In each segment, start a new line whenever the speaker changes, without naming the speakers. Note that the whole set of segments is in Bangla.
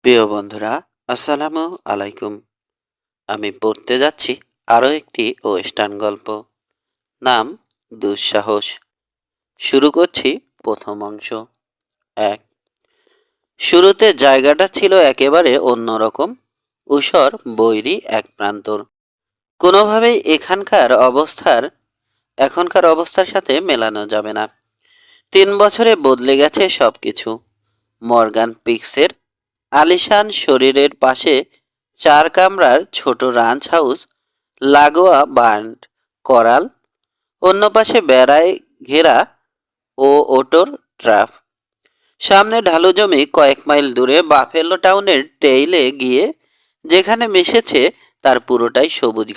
প্রিয় বন্ধুরা, আসসালামু আলাইকুম। আমি পড়তে যাচ্ছি আরও একটি ওয়েস্টার্ন গল্প। নাম দুঃসাহস। শুরু করছি প্রথম অংশ। এক। শুরুতে জায়গাটা ছিল একেবারে অন্যরকম, ঊষর বৈরী এক প্রান্তর। কোনোভাবেই এখনকার অবস্থার সাথে মেলানো যাবে না। 3 বছরে বদলে গেছে সব কিছু। মর্গান পিক্সের আলিশান শরীরের পাশে 4 কামরার ছোট রাঞ্চ হাউস, লাগোয়া বার্ন করাল, অন্য পাশে বেড়ায় ঘেরা ও ওটোর ট্রাফ। সামনে ঢালু জমি, কয়েক মাইল দূরে বাফেলো টাউনের টেইলে গিয়ে যেখানে মিশেছে তার পুরোটাই সবুজ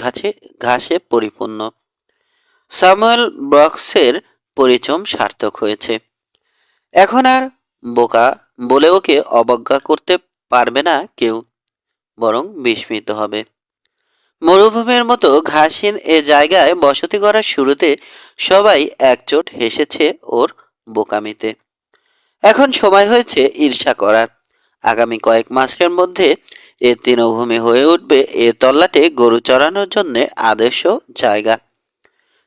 ঘাসে পরিপূর্ণ। স্যামুয়েল ব্রক্সের পরিচম সার্থক হয়েছে। এখন আর বোকা বলে ওকে অবজ্ঞা করতে পারবে না কেউ, বরং বিস্মিত হবে। মরুভূমির মতো ঘাসহীন এ জায়গায় বসতি করার শুরুতে সবাই একচোট হেসেছে ওর বোকামিতে। এখন সময় হয়েছে ঈর্ষা করার। আগামী কয়েক মাসের মধ্যে এ তৃণভূমি হয়ে উঠবে এ তল্লাটে গরু চড়ানোর জন্য আদর্শ জায়গা।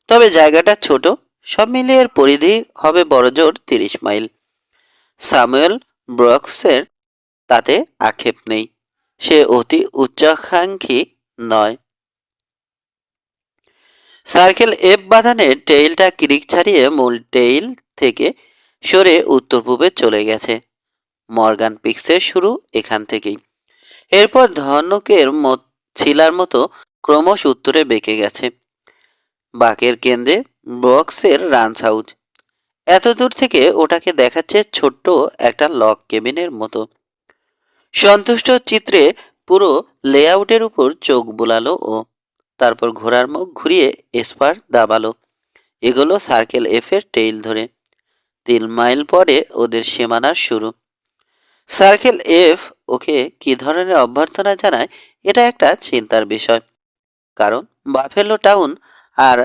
তবে জায়গাটা ছোট, সব মিলিয়ে এর পরিধি হবে বড়জোর 30 মাইল। স্যামুয়েল ব্রক্সের তাতে আক্ষেপ নেই। সে অতি উচ্চাকাঙ্ক্ষী নয়। সার্কেল এফ বাঁধানের টেইলটা ক্রিক ছাড়িয়ে মূল টেইল থেকে সরে উত্তর পূবে চলে গেছে। মর্গান পিক্সের শুরু এখান থেকেই। এরপর ধনুকের ছিলার মতো ক্রমশ উত্তরে বেঁকে গেছে। বাঁকের কেন্দ্রে বক্সের রাঞ্চ হাউস। এত দূর থেকে ওটাকে দেখাচ্ছে ছোট্ট একটা লক কেবিনের মতো। সন্তুষ্ট চিত্রে পুরো লেআউটের উপর চোখ বুলালো ও। তারপর ঘোড়ার মুখ ঘুরিয়ে এসপার দাবালো। এগুলো সার্কেল এফ এর টেইল ধরে। 3 মাইল পরে ওদের সীমানার শুরু। সার্কেল এফ ওকে কি ধরনের অভ্যর্থনা জানায় এটা একটা চিন্তার বিষয়। কারণ বাফেলো টাউন আর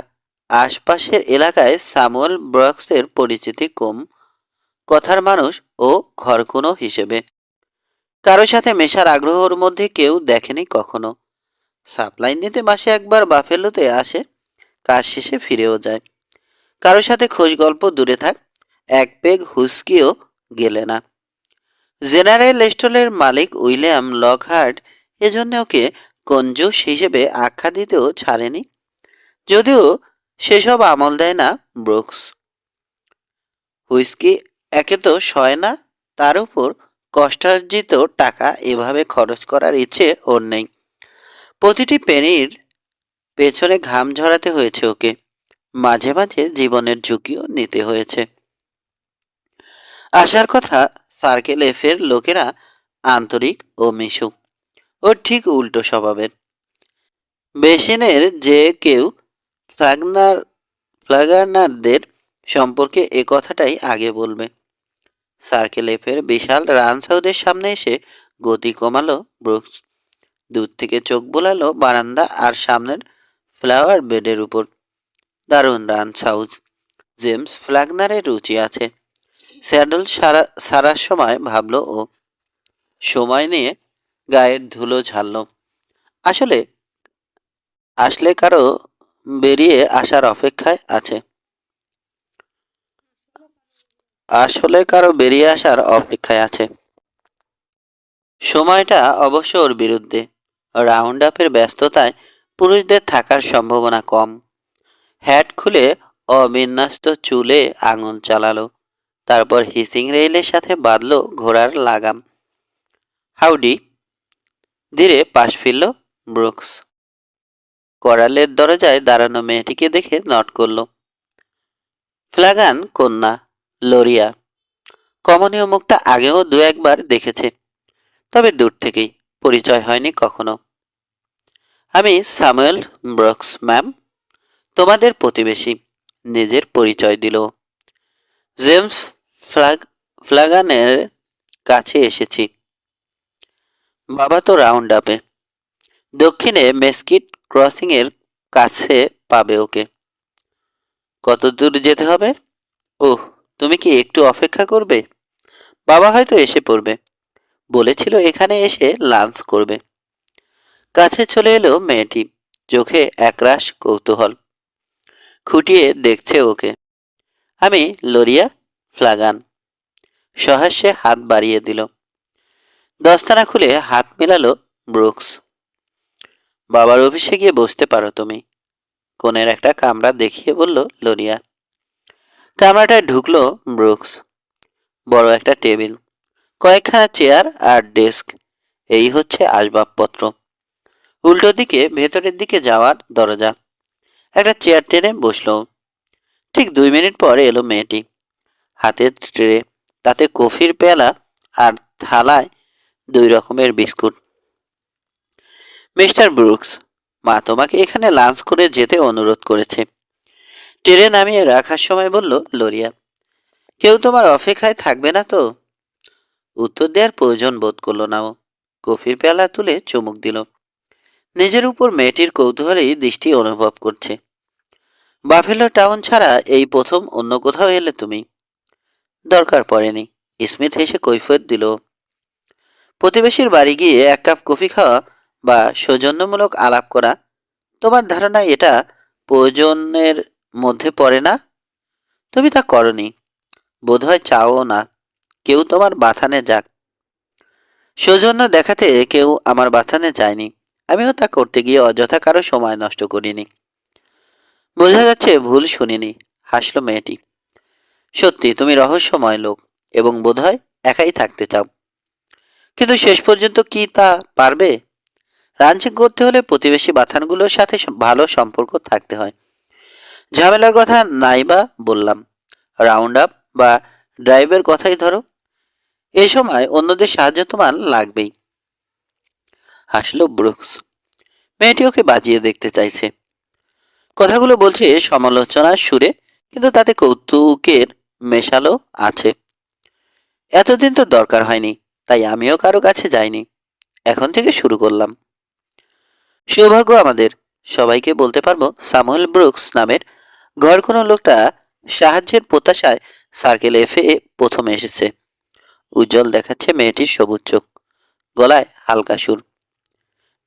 আশপাশের এলাকায় স্যামুয়েল ব্রক্সের পরিচিতি কম। কথার মানুষ ও ঘরকুনো হিসেবে কারো সাথে মেশার আগ্রহ ওর মধ্যে কেউ দেখেনি কখনো। সাপ্লাই নিতে মাসে একবার বাফেলোতে আসে, কাজ শেষে ফিরেও যায়। কারো সাথে খোঁজ গল্প দূরে থাক, এক পেগ হুস্কিও গেলে না। জেনারেল স্টোরের মালিক উইলিয়াম লকহার্ট এজন্য ওকে কঞ্জুস হিসেবে আখ্যা দিতেও ছাড়েনি। যদিও সেসব আমল দেয় না ব্রুকস। হুইস্কি একে তো সয় না, তার উপর কষ্টার্জিত টাকা এভাবে খরচ করার ইচ্ছে ওর নেই। প্রতিটি পেনির পেছনে ঘাম ঝরাতে হয়েছে ওকে। মাঝে মাঝে জীবনের ঝুঁকিও নিতে হয়েছে। আসার কথা সার্কেল এফের লোকেরা আন্তরিক ও মিশুক। ওর ঠিক উল্টো স্বভাবের। বেসিনের যে কেউ ফ্লাগনার ফ্লাগানারদের সম্পর্কে এ কথাটাই আগে বলবে। সার্কেল এফের বিশাল রান্স হাউসের সামনে এসে গতি কমালো ব্রুকস। দূর থেকে চোখ বোলালো বারান্দা আর সামনের ফ্লাওয়ার বেডের উপর। দারুণ রান্স হাউস। জেমস ফ্ল্যাগনারের রুচি আছে। স্যাডল সারার সময় ভাবলো ও। সময় নিয়ে গায়ের ধুলো ঝাড়ল। আসলে আসলে কারো বেরিয়ে আসার অপেক্ষায় আছে। আসলে কারো বেরিয়ে আসার অপেক্ষায় আছে। সময়টা অবশ্য ওর বিরুদ্ধে। রাউন্ড আপের ব্যস্ততায় পুরুষদের থাকার সম্ভাবনা কম। হ্যাট খুলে অবিন্যস্ত চুলে আঙুল চালালো। তারপর হিসিং রেইলের সাথে বাঁধল ঘোড়ার লাগাম। হাউডি। ধীরে পাশ ফিরল ব্রুকস। করালের দরজায় দাঁড়ানো মেয়েটিকে দেখে নট করল। ফ্ল্যাগান কন্যা লোরিয়া। কমনীয় মুখটা আগেও 2-1 বার দেখেছে, তবে দূর থেকেই, পরিচয় হয়নি কখনো। আমি স্যামুয়েল ব্রুকস ম্যাম, তোমাদের প্রতিবেশী। নিজের পরিচয় দিল। জেমস ফ্ল্যাগানের কাছে এসেছি। বাবা তো রাউন্ড আপে। দক্ষিণে মেসকিট ক্রসিং এর কাছে পাবে ওকে। কত দূর যেতে হবে? ওহ, তুমি কি একটু অপেক্ষা করবে? বাবা হয়তো এসে পড়বে। বলেছিল এখানে এসে লাঞ্চ করবে। কাছে চলে এলো মেয়েটি, চোখে একরাশ কৌতূহল, খুঁটিয়ে দেখছে ওকে। আমি লোরিয়া ফ্লাগান। সহাস্যে হাত বাড়িয়ে দিল। দস্তানা খুলে হাত মেলালো ব্রুকস। বাবার অফিসে গিয়ে বসতে পারো তুমি, কোণের একটা কামরা দেখিয়ে বলল লোরিয়া। কামরাটায় ঢুকলো ব্রুকস। বড় একটা টেবিল, কয়েকখানা চেয়ার আর ডেস্ক, এই হচ্ছে আসবাবপত্র। উল্টো দিকে ভেতরের দিকে যাওয়ার দরজা। একটা চেয়ার টেনে বসলো। ঠিক 2 মিনিট পর এলো মেয়েটি, হাতের ট্রে, তাতে কফির পেয়ালা আর থালায় 2 রকমের বিস্কুট। মিস্টার ব্রুকস, মা তোমাকে এখানে লাঞ্চ করে যেতে অনুরোধ করেছে, ট্রে নামিয়ে রাখার সময় বলল লোরিয়া। কেউ তোমার অপেক্ষায় থাকবে না তো? উত্তর দেওয়ার প্রয়োজন বোধ করলো না ও। কফির পেয়ালা তুলে চুমুক দিল। নিজের উপর মেয়েটির কৌতূহলী দৃষ্টি অনুভব করছে। বাফেলো টাউন ছাড়া এই প্রথম অন্য কোথাও এলে তুমি? দরকার পড়েনি, স্মিথ হেসে কৈফিয়ত দিল। প্রতিবেশীর বাড়ি গিয়ে 1 কাপ কফি খাওয়া বা সৌজন্যমূলক আলাপ করা, তোমার ধারণা এটা প্রয়োজনের মধ্যে পড়ে না? তুমি তা করনি, বোধহয় চাও না কেউ তোমার বাথানে যাক। সৌজন্য দেখাতে কেউ আমার বাথানে যায়নি, আমিও তা করতে গিয়ে অযথা কারো সময় নষ্ট করিনি। বোঝা যাচ্ছে ভুল শুনিনি, হাসল মেয়েটি। সত্যি তুমি রহস্যময় লোক, এবং বোধহয় একাই থাকতে চাও। কিন্তু শেষ পর্যন্ত কি তা পারবে? রাঞ্চিং করতে হলে প্রতিবেশী বাথানগুলোর সাথে ভালো সম্পর্ক থাকতে হয়। ঝামেলার কথা নাইবা বললাম, রাউন্ড আপ বা ড্রাইভের কথাই ধরো, এ সময় অন্যদের সাহায্য তোমার লাগবেই। হাসলো ব্রুকস। মেয়েটি ওকে বাজিয়ে দেখতে চাইছে। কথাগুলো বলছে সমালোচনার সুরে, কিন্তু তাতে কৌতুকের মেশালো আছে। এতদিন তো দরকার হয়নি, তাই আমিও কারো কাছে যাইনি, এখন থেকে শুরু করলাম। সৌভাগ্য আমাদের, সবাইকে বলতে পারবো স্যামুয়েল ব্রুকস নামের ঘর কোনো লোকটা সাহায্যের প্রত্যাশায় সার্কেল এফে প্রথম এসেছে। উজ্জ্বল দেখাচ্ছে মেয়েটির সবুজ চোখ, গলায় হালকা সুর।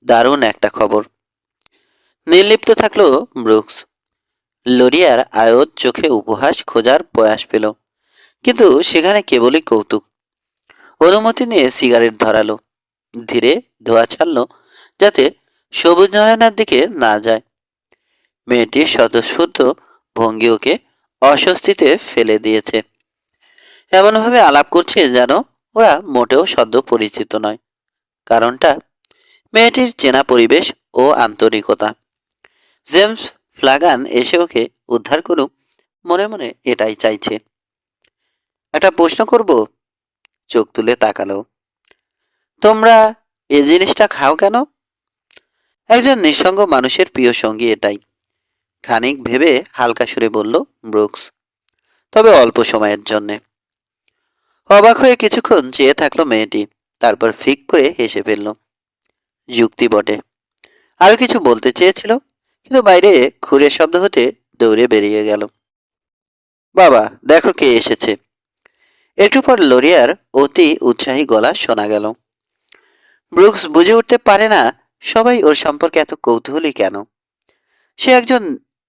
দারুণ একটা খবর। নির্লিপ্ত থাকলো ব্রুকস। লোরিয়ার আয়ত চোখে উপহাস খোঁজার প্রয়াস পেল, কিন্তু সেখানে কেবলই কৌতুক। অনুমতি নিয়ে সিগারেট ধরালো, ধীরে ধোয়া ছাড়লো যাতে সবুজ নয়নার দিকে না যায়। মেয়েটির স্বতঃস্ফূর্ত ভঙ্গি ওকে অস্বস্তিতে ফেলে দিয়েছে। এমনভাবে আলাপ করছে যেন ওরা মোটেও সদ্য পরিচিত নয়। কারণটা মেয়েটির চেনা পরিবেশ ও আন্তরিকতা। জেমস ফ্লাগান এসে ওকে উদ্ধার করুক, মনে মনে এটাই চাইছে। একটা প্রশ্ন করব? চোখ তুলে তাকালো। তোমরা এ জিনিসটা খাও কেন? একজন নিঃসঙ্গ মানুষের প্রিয় সঙ্গী এটাই, খানিক ভেবে হালকা সুরে বলল ব্রুকস। তবে অল্প সময়ের জন্যে। অবাক হয়ে কিছুক্ষণ চেয়ে থাকলো মেয়েটি, তারপর ফিক করে হেসে ফেলল। যুক্তি বটে। আরো কিছু বলতে চেয়েছিল, কিন্তু বাইরে খুরের শব্দ হতে দৌড়ে বেরিয়ে গেল। বাবা, দেখো কে এসেছে। একটু পর লোরিয়ার অতি উৎসাহী গলা শোনা গেল। ব্রুকস বুঝে উঠতে পারে না সবাই ওর সম্পর্কে এত কৌতূহলী কেন। সে একজন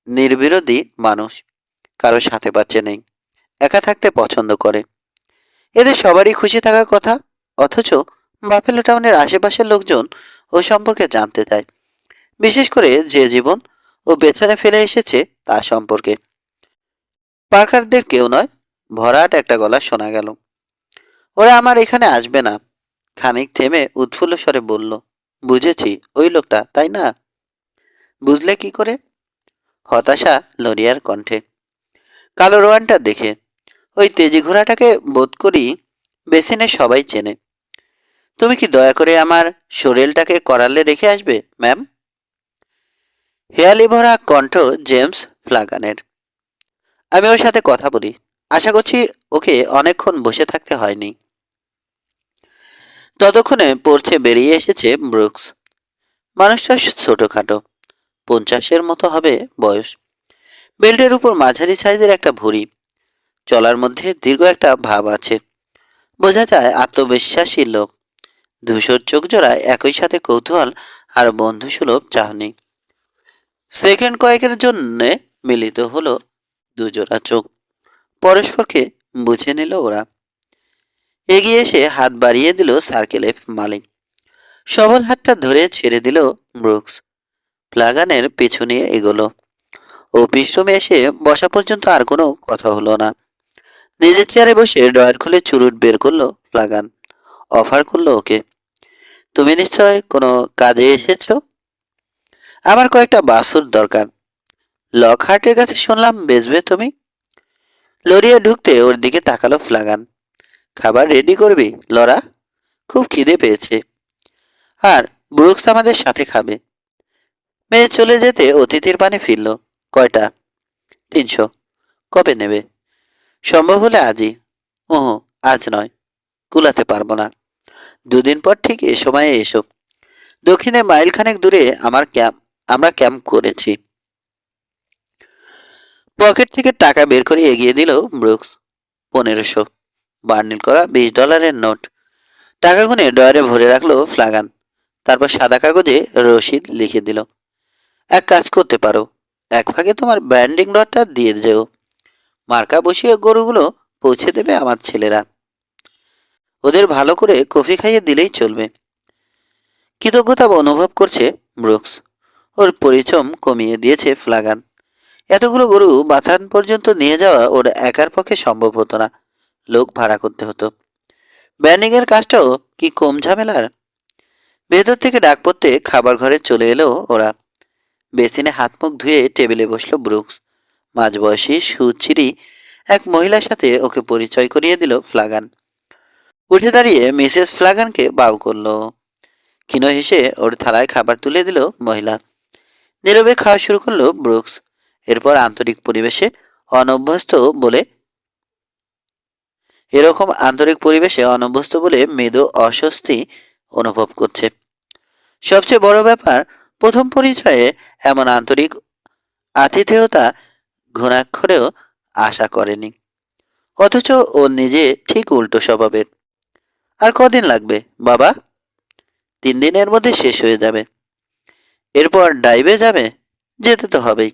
নির্বিরোধী মানুষ, কারো সাথে পাচ্ছে নেই, একা থাকতে পছন্দ করে। এদের সবারই খুশি থাকার কথা, অথচ বাফেলো টাউনের আশেপাশের লোকজন ও সম্পর্কে জানতে চায়, বিশেষ করে যে জীবন ও পেছনে ফেলে এসেছে তা সম্পর্কে। পার্কারদের কেউ নয়, ভরাট একটা গলা শোনা গেল। ওরা আমার এখানে আসবে না। খানিক থেমে উৎফুল্ল স্বরে বলল, বুঝেছি, ওই লোকটা, তাই না? বুঝলে কি করে? হতাশা লরিয়ার কণ্ঠে। কালো রোয়ানটা দেখে। ওই তেজি ঘোড়াটাকে বোধ করি বেসিনে সবাই চেনে। তুমি কি দয়া করে আমার শরীরটাকে করালে রেখে আসবে, ম্যাম? হেয়ালি ভরা কণ্ঠ জেমস ফ্লাগানের। আমি ওর সাথে কথা বলি, আশা করছি ওকে অনেকক্ষণ বসে থাকতে হয়নি। ততক্ষণে পড়ছে বেরিয়ে এসেছে ব্রুকস। মানুষটা ছোটখাটো, 50-এর মতো হবে বয়স। বেল্টের উপর মাঝারি সাইজের একটা ভুঁড়ি, চলার মধ্যে দীর্ঘ একটা ভাব আছে। বোঝা যায় আত্মবিশ্বাসী লোক। ধূসর চোখ জোড়া একই সাথে কৌতূহল আর বন্ধুসুলভ চাহনি। সেকেন্ড কয়েকের জন্য মিলিত হলো দুজোড়া চোখ। পরস্পরকে বুঝে নিল ওরা। এগিয়ে এসে হাত বাড়িয়ে দিল সার্কেল এফ মালিক। সবল হাতটা ধরে ছেড়ে দিল ব্রুকস। প্লাগানের পিছু নিয়ে এগোলো। অফিস রুমে এসে বসা পর্যন্ত আর কোনো কথা হলো না। নিজের চেয়ারে বসে ড্রয়ার খুলে চুরুট বের করলো প্লাগান। অফার করলো ওকে, তুমি নিশ্চয় কোনো কাজে এসেছো? আমার কয়েকটা বাসুর দরকার। লকহার্টের কাছে শুনলাম বেচবে তুমি। লরিয়া ঢুকতে ওর দিকে তাকালো ফ্লাগান। খাবার রেডি করবি লরা? খুব খিদে পেয়েছে। আর ব্রুকস আমাদের সাথে খাবে। মেয়ে চলে যেতে অতিথির পানে ফিরল। কয়টা? 300। কবে নেবে? সম্ভব হলে আজই। ওহ, আজ নয়, কুলাতে পারবো না। 2 দিন পর ঠিক এ সময়ে এসো। দক্ষিণে মাইলখানেক দূরে আমরা ক্যাম্প করেছি। পকেট থেকে টাকা বের করে এগিয়ে দিল ব্রুকস। 1500। বার্নিল করা $20 নোট। টাকা গুনে ডয়ারে ভরে রাখলো ফ্লাগান। তারপর সাদা কাগজে রসিদ লিখে দিল। এক কাজ করতে পারো, এক ভাগে তোমার ব্র্যান্ডিং রডটা দিয়ে যেও। মার্কা বসিয়ে গরুগুলো পৌঁছে দেবে আমার ছেলেরা। ওদের ভালো করে কফি খাইয়ে দিলেই চলবে। কৃতজ্ঞতা অনুভব করছে ব্রুকস। ওর পরিশ্রম কমিয়ে দিয়েছে ফ্লাগান। এতগুলো গরু বাথান পর্যন্ত নিয়ে যাওয়া ওর একার পক্ষে সম্ভব হতো না। লোক ভাড়া করতে হতো। ব্যান্ডিংয়ের কাজটাও কি কম ঝামেলার? ভেতর থেকে ডাক পড়তে খাবার ঘরে চলে এলো ওরা। বেসিনে হাত মুখ ধুয়ে টেবিলে বসলো ব্রুকস। মাঝবয়সী সুচিরি এক মহিলার সাথে ওকে পরিচয় করিয়ে দিল ফ্লাগান। উঠে দাঁড়িয়ে মিসেস ফ্লাগানকে বাউ করলো। ক্ষীণ হেসে ওর থালায় খাবার তুলে দিল মহিলা। নীরবে খাওয়া শুরু করলো ব্রুকস। এরপর আন্তরিক পরিবেশে অনভ্যস্ত বলে এরকম আন্তরিক পরিবেশে অনভ্যস্ত বলে মৃদু অস্বস্তি অনুভব করছে। সবচেয়ে বড় ব্যাপার, প্রথম পরিচয়ে এমন আন্তরিক আতিথেয়তা ঘুণাক্ষরেও আশা করেনি। অথচ ও নিজে ঠিক উল্টো স্বভাবের। আর কদিন লাগবে বাবা? 3 দিনের মধ্যে শেষ হয়ে যাবে। এরপর ডাইভে যাবে? যেতে তো হবেই।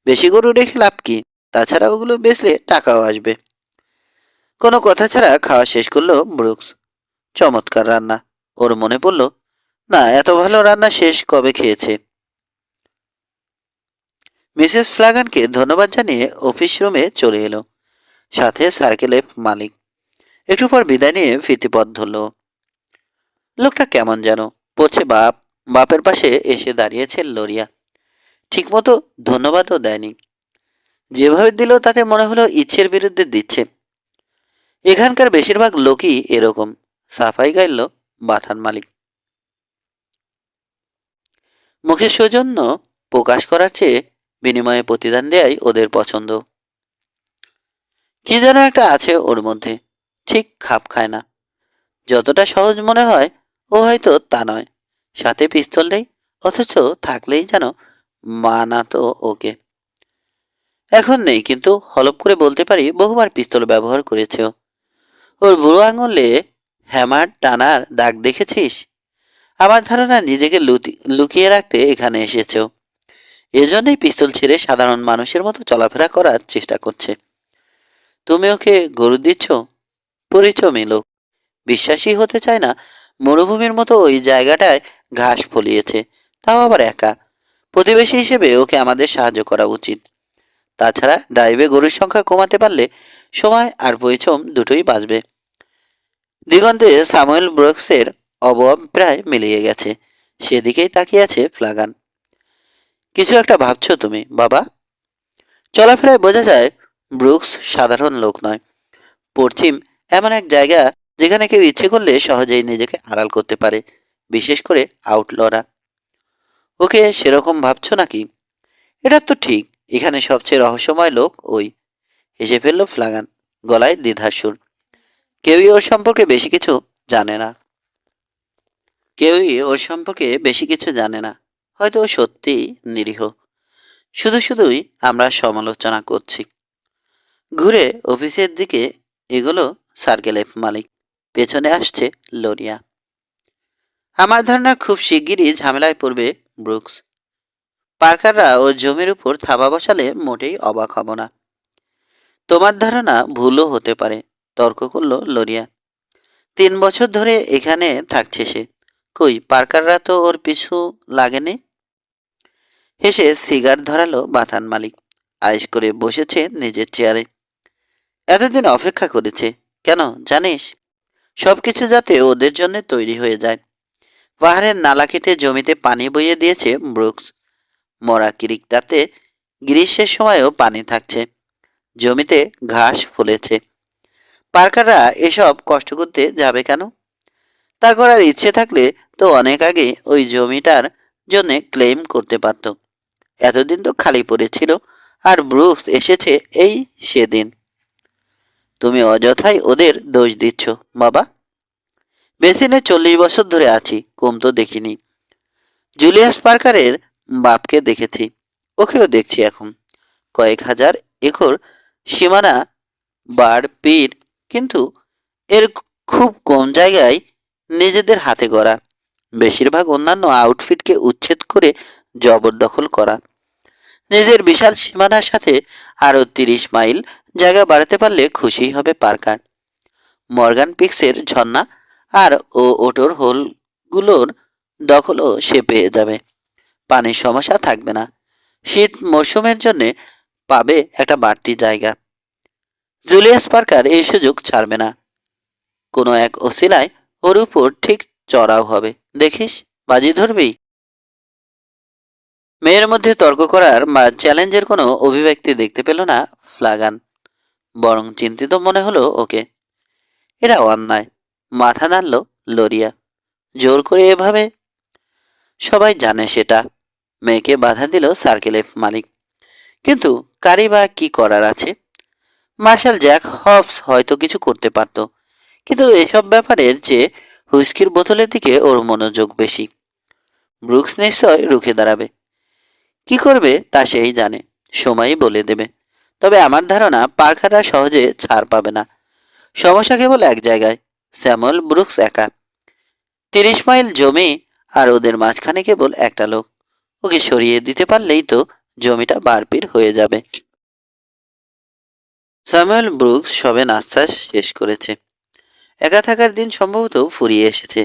বেশি গরু রেখে লাভ কি? তাছাড়া ওগুলো বেচলে টাকাও আসবে। কোনো কথা ছাড়া খাওয়া শেষ করলো ব্রুকস। চমৎকার রান্না। ওর মনে পড়ল, না, এত ভালো রান্না শেষ কবে খেয়েছে। মিসেস ফ্লাগানকে ধন্যবাদ জানিয়ে অফিস রুমে চলে এলো। সাথে সার্কেল এফ মালিক। একটু পর বিদায় নিয়ে ফিরতি পথ ধরল। লোকটা কেমন যেন পড়ছে। বাপের পাশে এসে দাঁড়িয়েছে লরিয়া। ঠিকমতো ধন্যবাদও দেয়নি। যেভাবে দিল তাতে মনে হলো ইচ্ছের বিরুদ্ধে দিচ্ছে। এখানকার বেশিরভাগ লোকই এরকম। সাফাই গাইল বাথান মালিক। মুখে সৌজন্য প্রকাশ করার চেয়ে বিনিময়ে প্রতিদান দেয়াই ওদের পছন্দ। কি যেন একটা আছে ওর মধ্যে, ঠিক খাপ খায় না। যতটা সহজ মনে হয় ও হয়তো তা নয়। সাথে পিস্তল নেই, অথচ থাকলেই যেন মানাতো ওকে। এখন নেই, কিন্তু হলপ করে বলতে পারি বহুবার পিস্তল ব্যবহার করেছে ও। ওর বুড়ো আঙুলে হ্যামার টানার দাগ দেখেছিস? আমার ধারণা নিজেকে লুকিয়ে রাখতে এখানে এসেছে ও। এজন্যই পিস্তল ছেড়ে সাধারণ মানুষের মতো চলাফেরা করার চেষ্টা করছে। তুমি ওকে গরু দিচ্ছ? পরিচমী লোক। বিশ্বাসই হতে চায় না মরুভূমির মতো ওই জায়গাটায় ঘাস ফলিয়েছে, তাও আবার একা। প্রতিবেশী হিসেবে ওকে আমাদের সাহায্য করা উচিত। তাছাড়া ড্রাইভে গরুর সংখ্যা কমাতে পারলে সময় আর পরিশ্রম দুটোই বাঁচবে। দিগন্তে স্যামুয়েল ব্রুকসের অবয়ব প্রায় মিলিয়ে গেছে। সেদিকেই তাকিয়ে আছে ফ্লাগান। কিছু একটা ভাবছো তুমি বাবা? চলাফেরায় বোঝা যায় ব্রুকস সাধারণ লোক নয়। পশ্চিম এমন এক জায়গা যেখানে কেউ ইচ্ছে করলে সহজেই নিজেকে আড়াল করতে পারে, বিশেষ করে আউটলরা। ওকে সেরকম ভাবছো নাকি? এটা তো ঠিক। এখানে সবচেয়ে রহস্যময় লোক ওই। হেসে ফেলল ফ্লাগান, গলায় দ্বিধার সুর। কেউই ওর সম্পর্কে বেশি কিছু জানে না। হয়তো ও সত্যিই নিরীহ। শুধুই আমরা সমালোচনা করছি। ঘুরে অফিসের দিকে এগুলো সার্কেল এফ মালিক। পেছনে আসছে লরিয়া। আমার ধারণা খুব শিগগিরই ঝামেলায় পড়বে ব্রুকস। পার্কাররা ও জমির উপর থাবা বসালে মোটেই অবাক হব না। তোমার ধারণা ভুলও হতে পারে, তর্ক করল লরিয়া। 3 বছর ধরে এখানে থাকছে সে। কই পার্কাররা তো ওর পিছু লাগেনি। হেসে সিগার ধরালো বাথান মালিক। আয়েশ করে বসেছে নিজের চেয়ারে। এতদিন অপেক্ষা করেছে কেন জানিস? সবকিছু যাতে ওদের জন্য তৈরি হয়ে যায়। পাহাড়ের নালা কেটে জমিতে পানি বইয়ে দিয়েছে ব্রুকস। মরা কিরিকটাতে গ্রীষ্মের সময়ও পানি থাকছে। জমিতে ঘাস ফলেছে। পার্কাররা এসব কষ্ট করতে যাবে কেন? তা করার ইচ্ছে থাকলে তো অনেক আগে ওই জমিটার জন্য ক্লেম করতে পারত। এতদিন তো খালি পড়েছিল, আর ব্রুকস এসেছে এই সেদিন। তুমি অযথাই ওদের দোষ দিচ্ছ বাবা। মেশিনে 40 বছর ধরে আছি, কম তো দেখিনি। জুলিয়াস পার্কারের বাপকে দেখেছি, ওকেও দেখছি এখন। কয়েক হাজার একর সীমানা বাড়পির, কিন্তু এর খুব কম জায়গায় নিজেদের হাতে গড়া। বেশিরভাগ অন্যান্য আউটফিটকে উচ্ছেদ করে জবরদখল করা। নিজের বিশাল সীমানার সাথে আরও 30 মাইল জায়গা বাড়াতে পারলে খুশি হবে পার্কার। মর্গান পিক্সের ঝর্ণা আর ওটোর হোলগুলোর দখলও সে পেয়ে যাবে। পানির সমস্যা থাকবে না। শীত মরশুমের জন্য পাবে একটা বাড়তি জায়গা। জুলিয়াস পার্কার এই সুযোগ ছাড়বে না। কোনো এক অসিলায় ওর উপর ঠিক চড়াও হবে। দেখিস, বাজি ধরবি। মেয়ের মধ্যে তর্ক করার বা চ্যালেঞ্জের কোনো অভিব্যক্তি দেখতে পেল না ফ্লাগান। বরং চিন্তিত মনে হলো ওকে। এরা অন্যায়। মাথা নাড়ল লরিয়া। জোর করে এভাবে। সবাই জানে সেটা। মেয়েকে বাধা দিল সার্কেলের মালিক। কিন্তু কারি বা কি করার আছে? মার্শাল জ্যাক হবস হয়তো কিছু করতে পারত, কিন্তু এসব ব্যাপারের চেয়ে হুইস্কির বোতলের দিকে ওর মনোযোগ বেশি। ব্রুকস নিশ্চয় রুখে দাঁড়াবে। কি করবে তা সেই জানে, সময়ই বলে দেবে। তবে আমার ধারণা পার্কাররা সহজে ছাড় পাবে না। সমস্যা কেবল এক জায়গায়, স্যামুয়েল ব্রুকস একা। 30 মাইল জমি, আর ওদের মাঝখানে কেবল একটা লোক। ওকে সরিয়ে দিতে পারলেই তো জমিটা বারপির হয়ে যাবে। স্যামুয়েল ব্রুকস সবে নাস্তা শেষ করেছে। একা থাকার দিন সম্ভবত ফুরিয়ে এসেছে।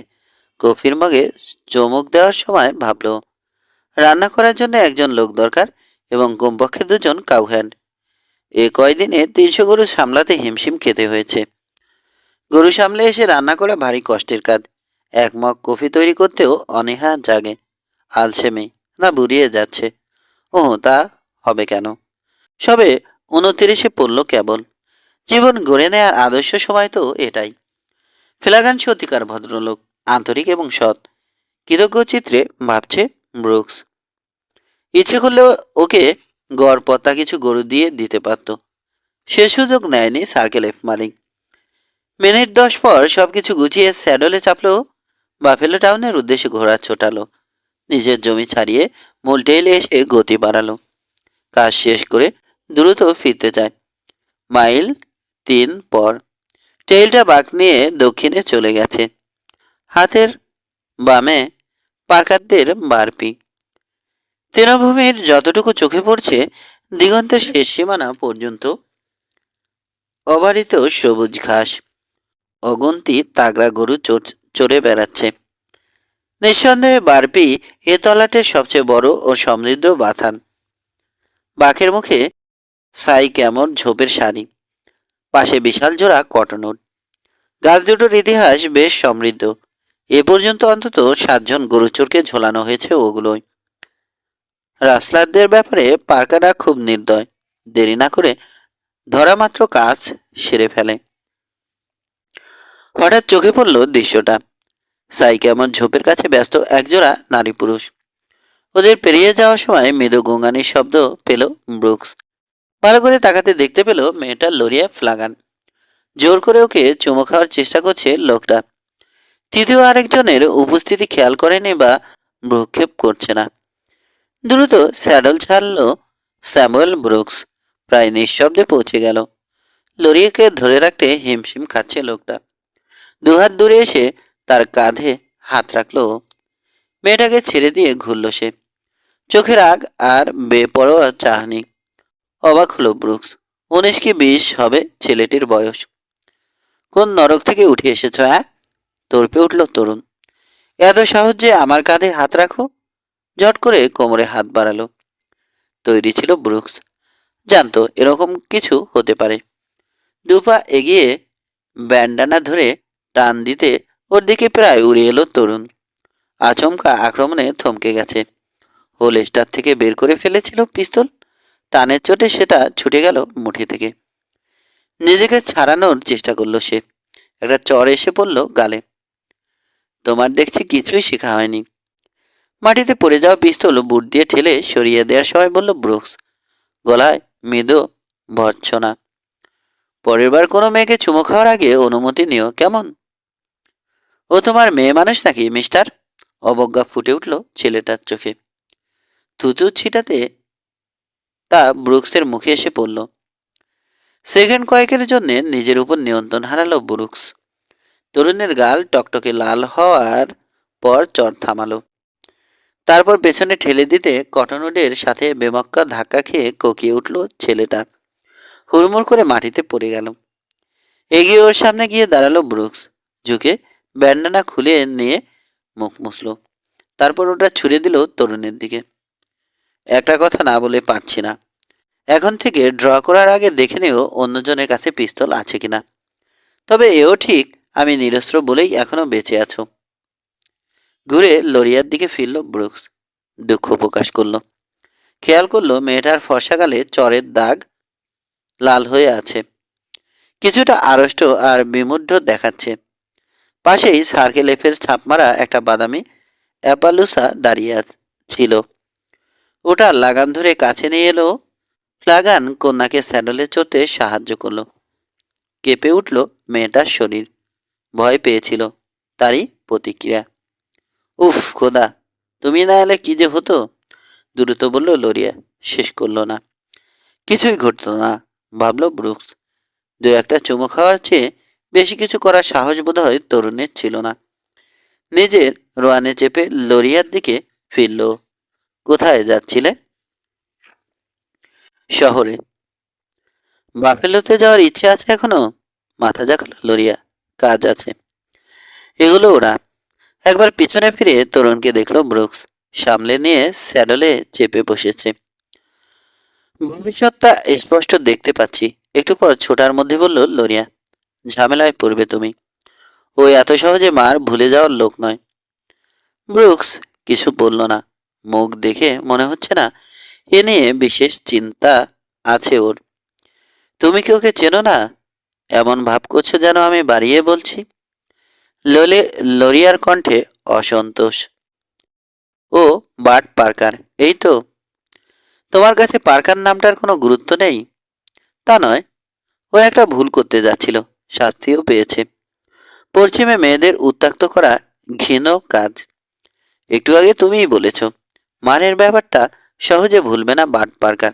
কফির মগে চমক দেওয়ার সময় ভাবল, রান্না করার জন্য একজন লোক দরকার, এবং কমপক্ষে 2জন কাউহ্যান্ড। এ কয়দিনে 300 গরু সামলাতে হিমশিম খেতে হয়েছে। গরু সামলে এসে রান্না করা ভারী কষ্টের কাজ। এক মগ কফি তৈরি করতেও অনীহা জাগে। আলসেমি না বুড়িয়ে যাচ্ছে। ওহ, তা হবে কেন? সবে 29-এ পড়ল কেবল। জীবন গড়ে নেয়ার আদর্শ সময় তো এটাই। ফ্লাগান সত্যিকার ভদ্রলোক, আন্তরিক এবং সৎ। কৃতজ্ঞ চিত্রে ভাবছে ব্রুকস। ইচ্ছে করলে ওকে গড়পত্তা কিছু গরু দিয়ে দিতে পারত। সে সুযোগ নেয়নি সার্কেল এফ মালিক। মিনিট 10 পর সবকিছু গুছিয়ে স্যাডলে চাপলো। বাফেলো টাউনের উদ্দেশ্যে ঘোড়া ছোটালো। নিজের জমি ছাড়িয়ে মোলটেইলে এসে গতি বাড়ালো। কাজ শেষ করে দ্রুত ফিরতে চায়। মাইল 3 পর টেইলটা বাঁক নিয়ে দক্ষিণে চলে গেছে। হাতের বামে পার্কারদের বারপি। তৃণভূমির যতটুকু চোখে পড়ছে, দিগন্তের শেষ সীমানা পর্যন্ত অবারিত সবুজ ঘাস। অগুন্তি তাগড়া গরু চড়ে বেড়াচ্ছে। নিঃসন্দেহে বারপি এ তলাটের সবচেয়ে বড় ও সমৃদ্ধ বাথান। বাঘের মুখে সাই কেমন ঝোপের সারি, পাশে বিশাল জোড়া কটনউড। গাছ দুটোর ইতিহাস বেশ সমৃদ্ধ। এ পর্যন্ত অন্তত 7জন গরুচোরকে ঝোলানো হয়েছে ওগুলোয়। রাসলারদের ব্যাপারে পার্কাররা খুব নির্দয়। দেরি না করে ধরা মাত্র কাজ সেরে ফেলে। হঠাৎ চোখে পড়ল দৃশ্যটা। সাই কেমন ঝোপের কাছে ব্যস্ত একজোড়া নারী পুরুষ। ওদের পেরিয়ে যাওয়ার সময় মৃদু গঙ্গানির শব্দ পেল ব্রুকস। ভালো করে তাকাতে দেখতে পেল মেয়েটা লরিয়া ফ্লাগান। জোর করে ওকে চুমু খাওয়ার চেষ্টা করছে লোকটা। তৃতীয় আরেকজনের উপস্থিতি খেয়াল করেনি বা ভ্রুক্ষেপ করছে না। দ্রুত স্যাডল ছাড়ল স্যামুয়েল ব্রুকস। প্রায় নিঃশব্দে পৌঁছে গেল। লরিয়াকে ধরে রাখতে হিমশিম খাচ্ছে লোকটা। দুহাত দূরে এসে তার কাঁধে হাত রাখলো। মেয়েটাকে ছেড়ে দিয়ে ঘুরল সে। চোখে রাগ আর বেপরোয়া চাহনি। অবাক হলো ব্রুকস। 19 কি 20 হবে ছেলেটির বয়স। কোন নরক থেকে উঠে এসেছ হ্যাঁ? তর্পে উঠল তরুণ। এত সহজ যে আমার কাঁধে হাত রাখো? ঝট করে কোমরে হাত বাড়ালো। তৈরি ছিল ব্রুকস। জানতো এরকম কিছু হতে পারে। দুপা এগিয়ে ব্যান্ডানা ধরে টান দিতে ওর দিকে প্রায় উড়ে এলো তরুণ। আচমকা আক্রমণে থমকে গেছে। হোলস্টার থেকে বের করে ফেলেছিল পিস্তল। টানের চোটে সেটা ছুটে গেল মুঠি থেকে। নিজেকে ছাড়ানোর চেষ্টা করলো সে। একটা চড় এসে পড়ল গালে। তোমার দেখছি কিছুই শেখা হয়নি। মাটিতে পড়ে যাওয়া পিস্তল বুট দিয়ে ঠেলে সরিয়ে দেওয়ার সময় বলল ব্রুকস, গলায় মৃদু ভর্ৎসনা। পরের বার কোনো মেয়েকে চুমো খাওয়ার আগে অনুমতি নিও কেমন? ও তোমার মেয়ে মানুষ নাকি মিস্টার? অবজ্ঞা ফুটে উঠল ছেলেটার চোখে। থুতু ছিটাতে তা ব্রুকসের মুখে এসে পড়ল। সেকেন্ড কয়েকের জন্য নিজের উপর নিয়ন্ত্রণ হারালো ব্রুকস। তরুণের গাল টকটকে লাল হওয়ার পর চর থামালো। তারপর পেছনে ঠেলে দিতে কটনউডের সাথে বেমক্কা ধাক্কা খেয়ে কোকিয়ে উঠল ছেলেটা। হুড়মুড় করে মাটিতে পড়ে গেল। এগিয়ে ওর সামনে গিয়ে দাঁড়ালো ব্রুকস। ঝুঁকে ব্যান্ডানা খুলে নিয়ে মুখ মুছল। তারপর ওটা ছুড়ে দিল তরুণের দিকে। একটা কথা না বলে পারছি না। এখন থেকে ড্র করার আগে দেখে নিও অন্যজনের কাছে পিস্তল আছে কিনা। তবে এও ঠিক আমি নিরস্ত্র বলেই এখনো বেঁচে আছো। ঘুরে লরিয়ার দিকে ফিরল ব্রুকস। দুঃখ প্রকাশ করল। খেয়াল করলো মেয়েটার ফর্সা গালে চরের দাগ লাল হয়ে আছে। কিছুটা আড়ষ্ট আর বিমূঢ় দেখাচ্ছে। পাশেই সার্কেল এফের ছাপ মারা একটা বাদামি অ্যাপালুসা দাঁড়িয়ে ছিল। ওটা লাগান ধরে কাছে নিয়ে এলো। লাগান কন্যাকে স্যাডলে চড়তে সাহায্য করলো। কেঁপে উঠল মেয়েটার শরীর। ভয় পেয়েছিল, তারই প্রতিক্রিয়া। উফ খোদা, তুমি না এলে কি যে হতো? দ্রুত বলল লরিয়া। শেষ করলো না। কিছুই ঘটতো না, ভাবল ব্রুকস। দু একটা চুমো খাওয়ার চেয়ে বেশি কিছু করার সাহস বোধহয় তরুণের ছিল না। নিজের রোয়ানে চেপে লরিয়ার দিকে ফিরল। কোথায় যাচ্ছিলে? শহরে। বাফেলোতে যাওয়ার ইচ্ছে আছে এখনো? মাথা ঝাঁকালো লরিয়া। কাজ আছে। এগুলো ওরা। একবার পিছনে ফিরে তরুণকে দেখল ব্রুকস। সামলে নিয়ে স্যাডলে চেপে বসেছে। ভবিষ্যৎটা স্পষ্ট দেখতে পাচ্ছি। একটু পর ছোটার মধ্যে বলল লরিয়া। ঝামেলায় পড়বে তুমি। ও এত সহজে মার ভুলে যাওয়ার লোক নয়। ব্রুকস কিছু বলল না। মুখ দেখে মনে হচ্ছে না এ নিয়ে বিশেষ চিন্তা আছে ওর। তুমি কি ওকে চেনো না? এমন ভাব করছো যেন আমি বাড়িয়ে বলছি। ললে লরিয়ার কণ্ঠে অসন্তোষ। ও বার্ট পার্কার, এই তো? তোমার কাছে পার্কার নামটার কোনো গুরুত্ব নেই? তা নয়, ও একটা ভুল করতে যাচ্ছিল, শাস্তিও পেয়েছে। পশ্চিমে মেয়েদের উত্ত্যক্ত করা ঘৃণ কাজ। একটু আগে তুমিই বলেছ মানের ব্যাপারটা সহজে ভুলবে না বার্ট পার্কার।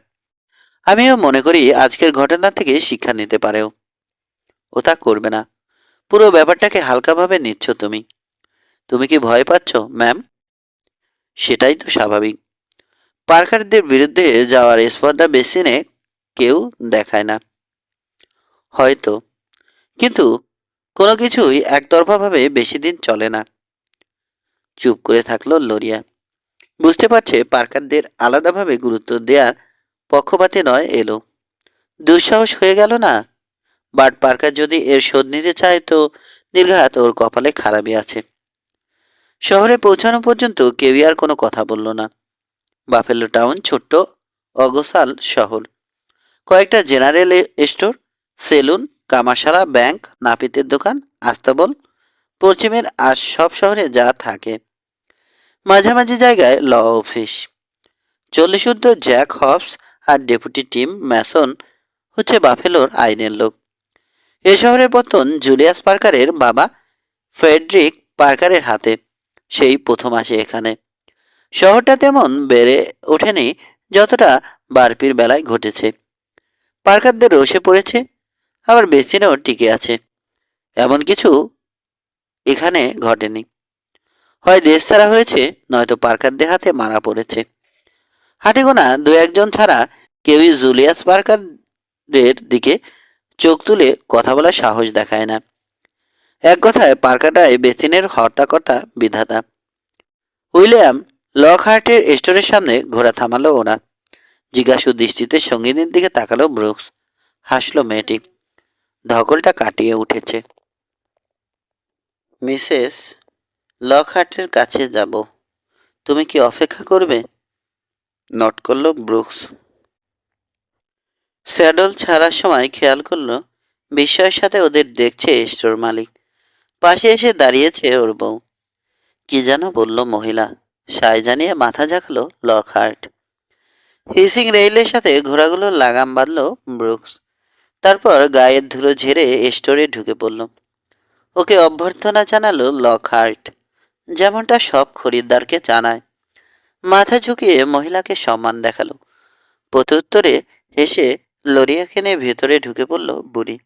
আমিও মনে করি আজকের ঘটনা থেকে শিক্ষা নিতে পারেও। ও তা করবে না। পুরো ব্যাপারটাকে হালকাভাবে নিচ্ছ তুমি। তুমি কি ভয় পাচ্ছ ম্যাম? সেটাই তো স্বাভাবিক। পার্কারদের বিরুদ্ধে যাওয়ার স্পর্ধা বেশি নে কেউ দেখায় না। হয়তো, কিন্তু কোনো কিছুই একতরফাভাবে বেশি দিন চলে না। চুপ করে থাকলো লরিয়া। বুঝতে পারছে পার্কারদের আলাদাভাবে গুরুত্ব দেওয়ার পক্ষপাতে নয় এলো। দুঃসাহস হয়ে গেল না? বাট পার্কার যদি এর শোধ নিতে চায় তো নির্ঘাত ওর কপালে খারাপই আছে। শহরে পৌঁছানো পর্যন্ত কেউই আর কোনো কথা বলল না। বাফেলো টাউন ছোট্ট অগোছাল শহর। কয়েকটা জেনারেল স্টোর, সেলুন, কামারশালা, ব্যাংক, নাপিতের দোকান, আস্তাবল, পশ্চিমের আজ সব শহরে যা থাকে। মাঝামাঝি জায়গায় ল অফিস। 40 জ্যাক হবস আর ডেপুটি টিম ম্যাসন হচ্ছে বাফেলোর আইনের লোক। এ শহরের পতন জুলিয়াস পার্কারের বাবা ফ্রেডরিক পার্কারের হাতে। সেই প্রথম আসে এখানে। শহরটা তেমন বেড়ে ওঠেনি যতটা বার্পির বেলায় ঘটেছে। পার্কারদের রসে পড়েছে, আবার বেসিনেও টিকে আছে। এমন কিছু এখানে ঘটেনি। হয় দেশ ছাড়া হয়েছে, নয়তো পার্কারদের হাতে মারা পড়েছে। হাতে গোনা দু একজন ছাড়া কেউই জুলিয়াস পার্কারের দিকে চোখ তুলে কথা বলার সাহস দেখায় না। এক কথায় পার্কারটাই বেসিনের হর্তাকর্তা বিধাতা। উইলিয়াম লকহার্টের স্টোরের সামনে ঘোড়া থামালো ওরা। জিজ্ঞাসু দৃষ্টিতে সঙ্গিনীর দিকে তাকালো ব্রুকস। হাসলো মেয়েটি। ধকলটা কাটিয়ে উঠেছে। মিসেস লকহার্টের কাছে যাব। তুমি কি অপেক্ষা করবে? নোট করলো ব্রুকস। স্যাডল ছাড়ার সময় খেয়াল করলো বিস্ময়ের সাথে ওদের দেখছে স্টোর মালিক। পাশে এসে দাঁড়িয়েছে ওর বউ। কি যেন বলল মহিলা। সায় জানিয়ে মাথা ঝাঁকালো লকহার্ট। হিসিং রেইলের সাথে ঘোড়াগুলোর লাগাম বাঁধল ব্রুকস। তারপর গায়ের ধুলো ঝেড়ে স্টোরে ঢুকে পড়ল। ওকে অভ্যর্থনা জানালো লকহার্ট, যেমনটা সব খরিদ্দারকে জানায়। মাথা ঝুঁকিয়ে মহিলাকে সম্মান দেখালো। প্রত্যুত্তরে হেসে লরিয়াকে নিয়ে ভেতরে ঢুকে পড়ল বুড়ি।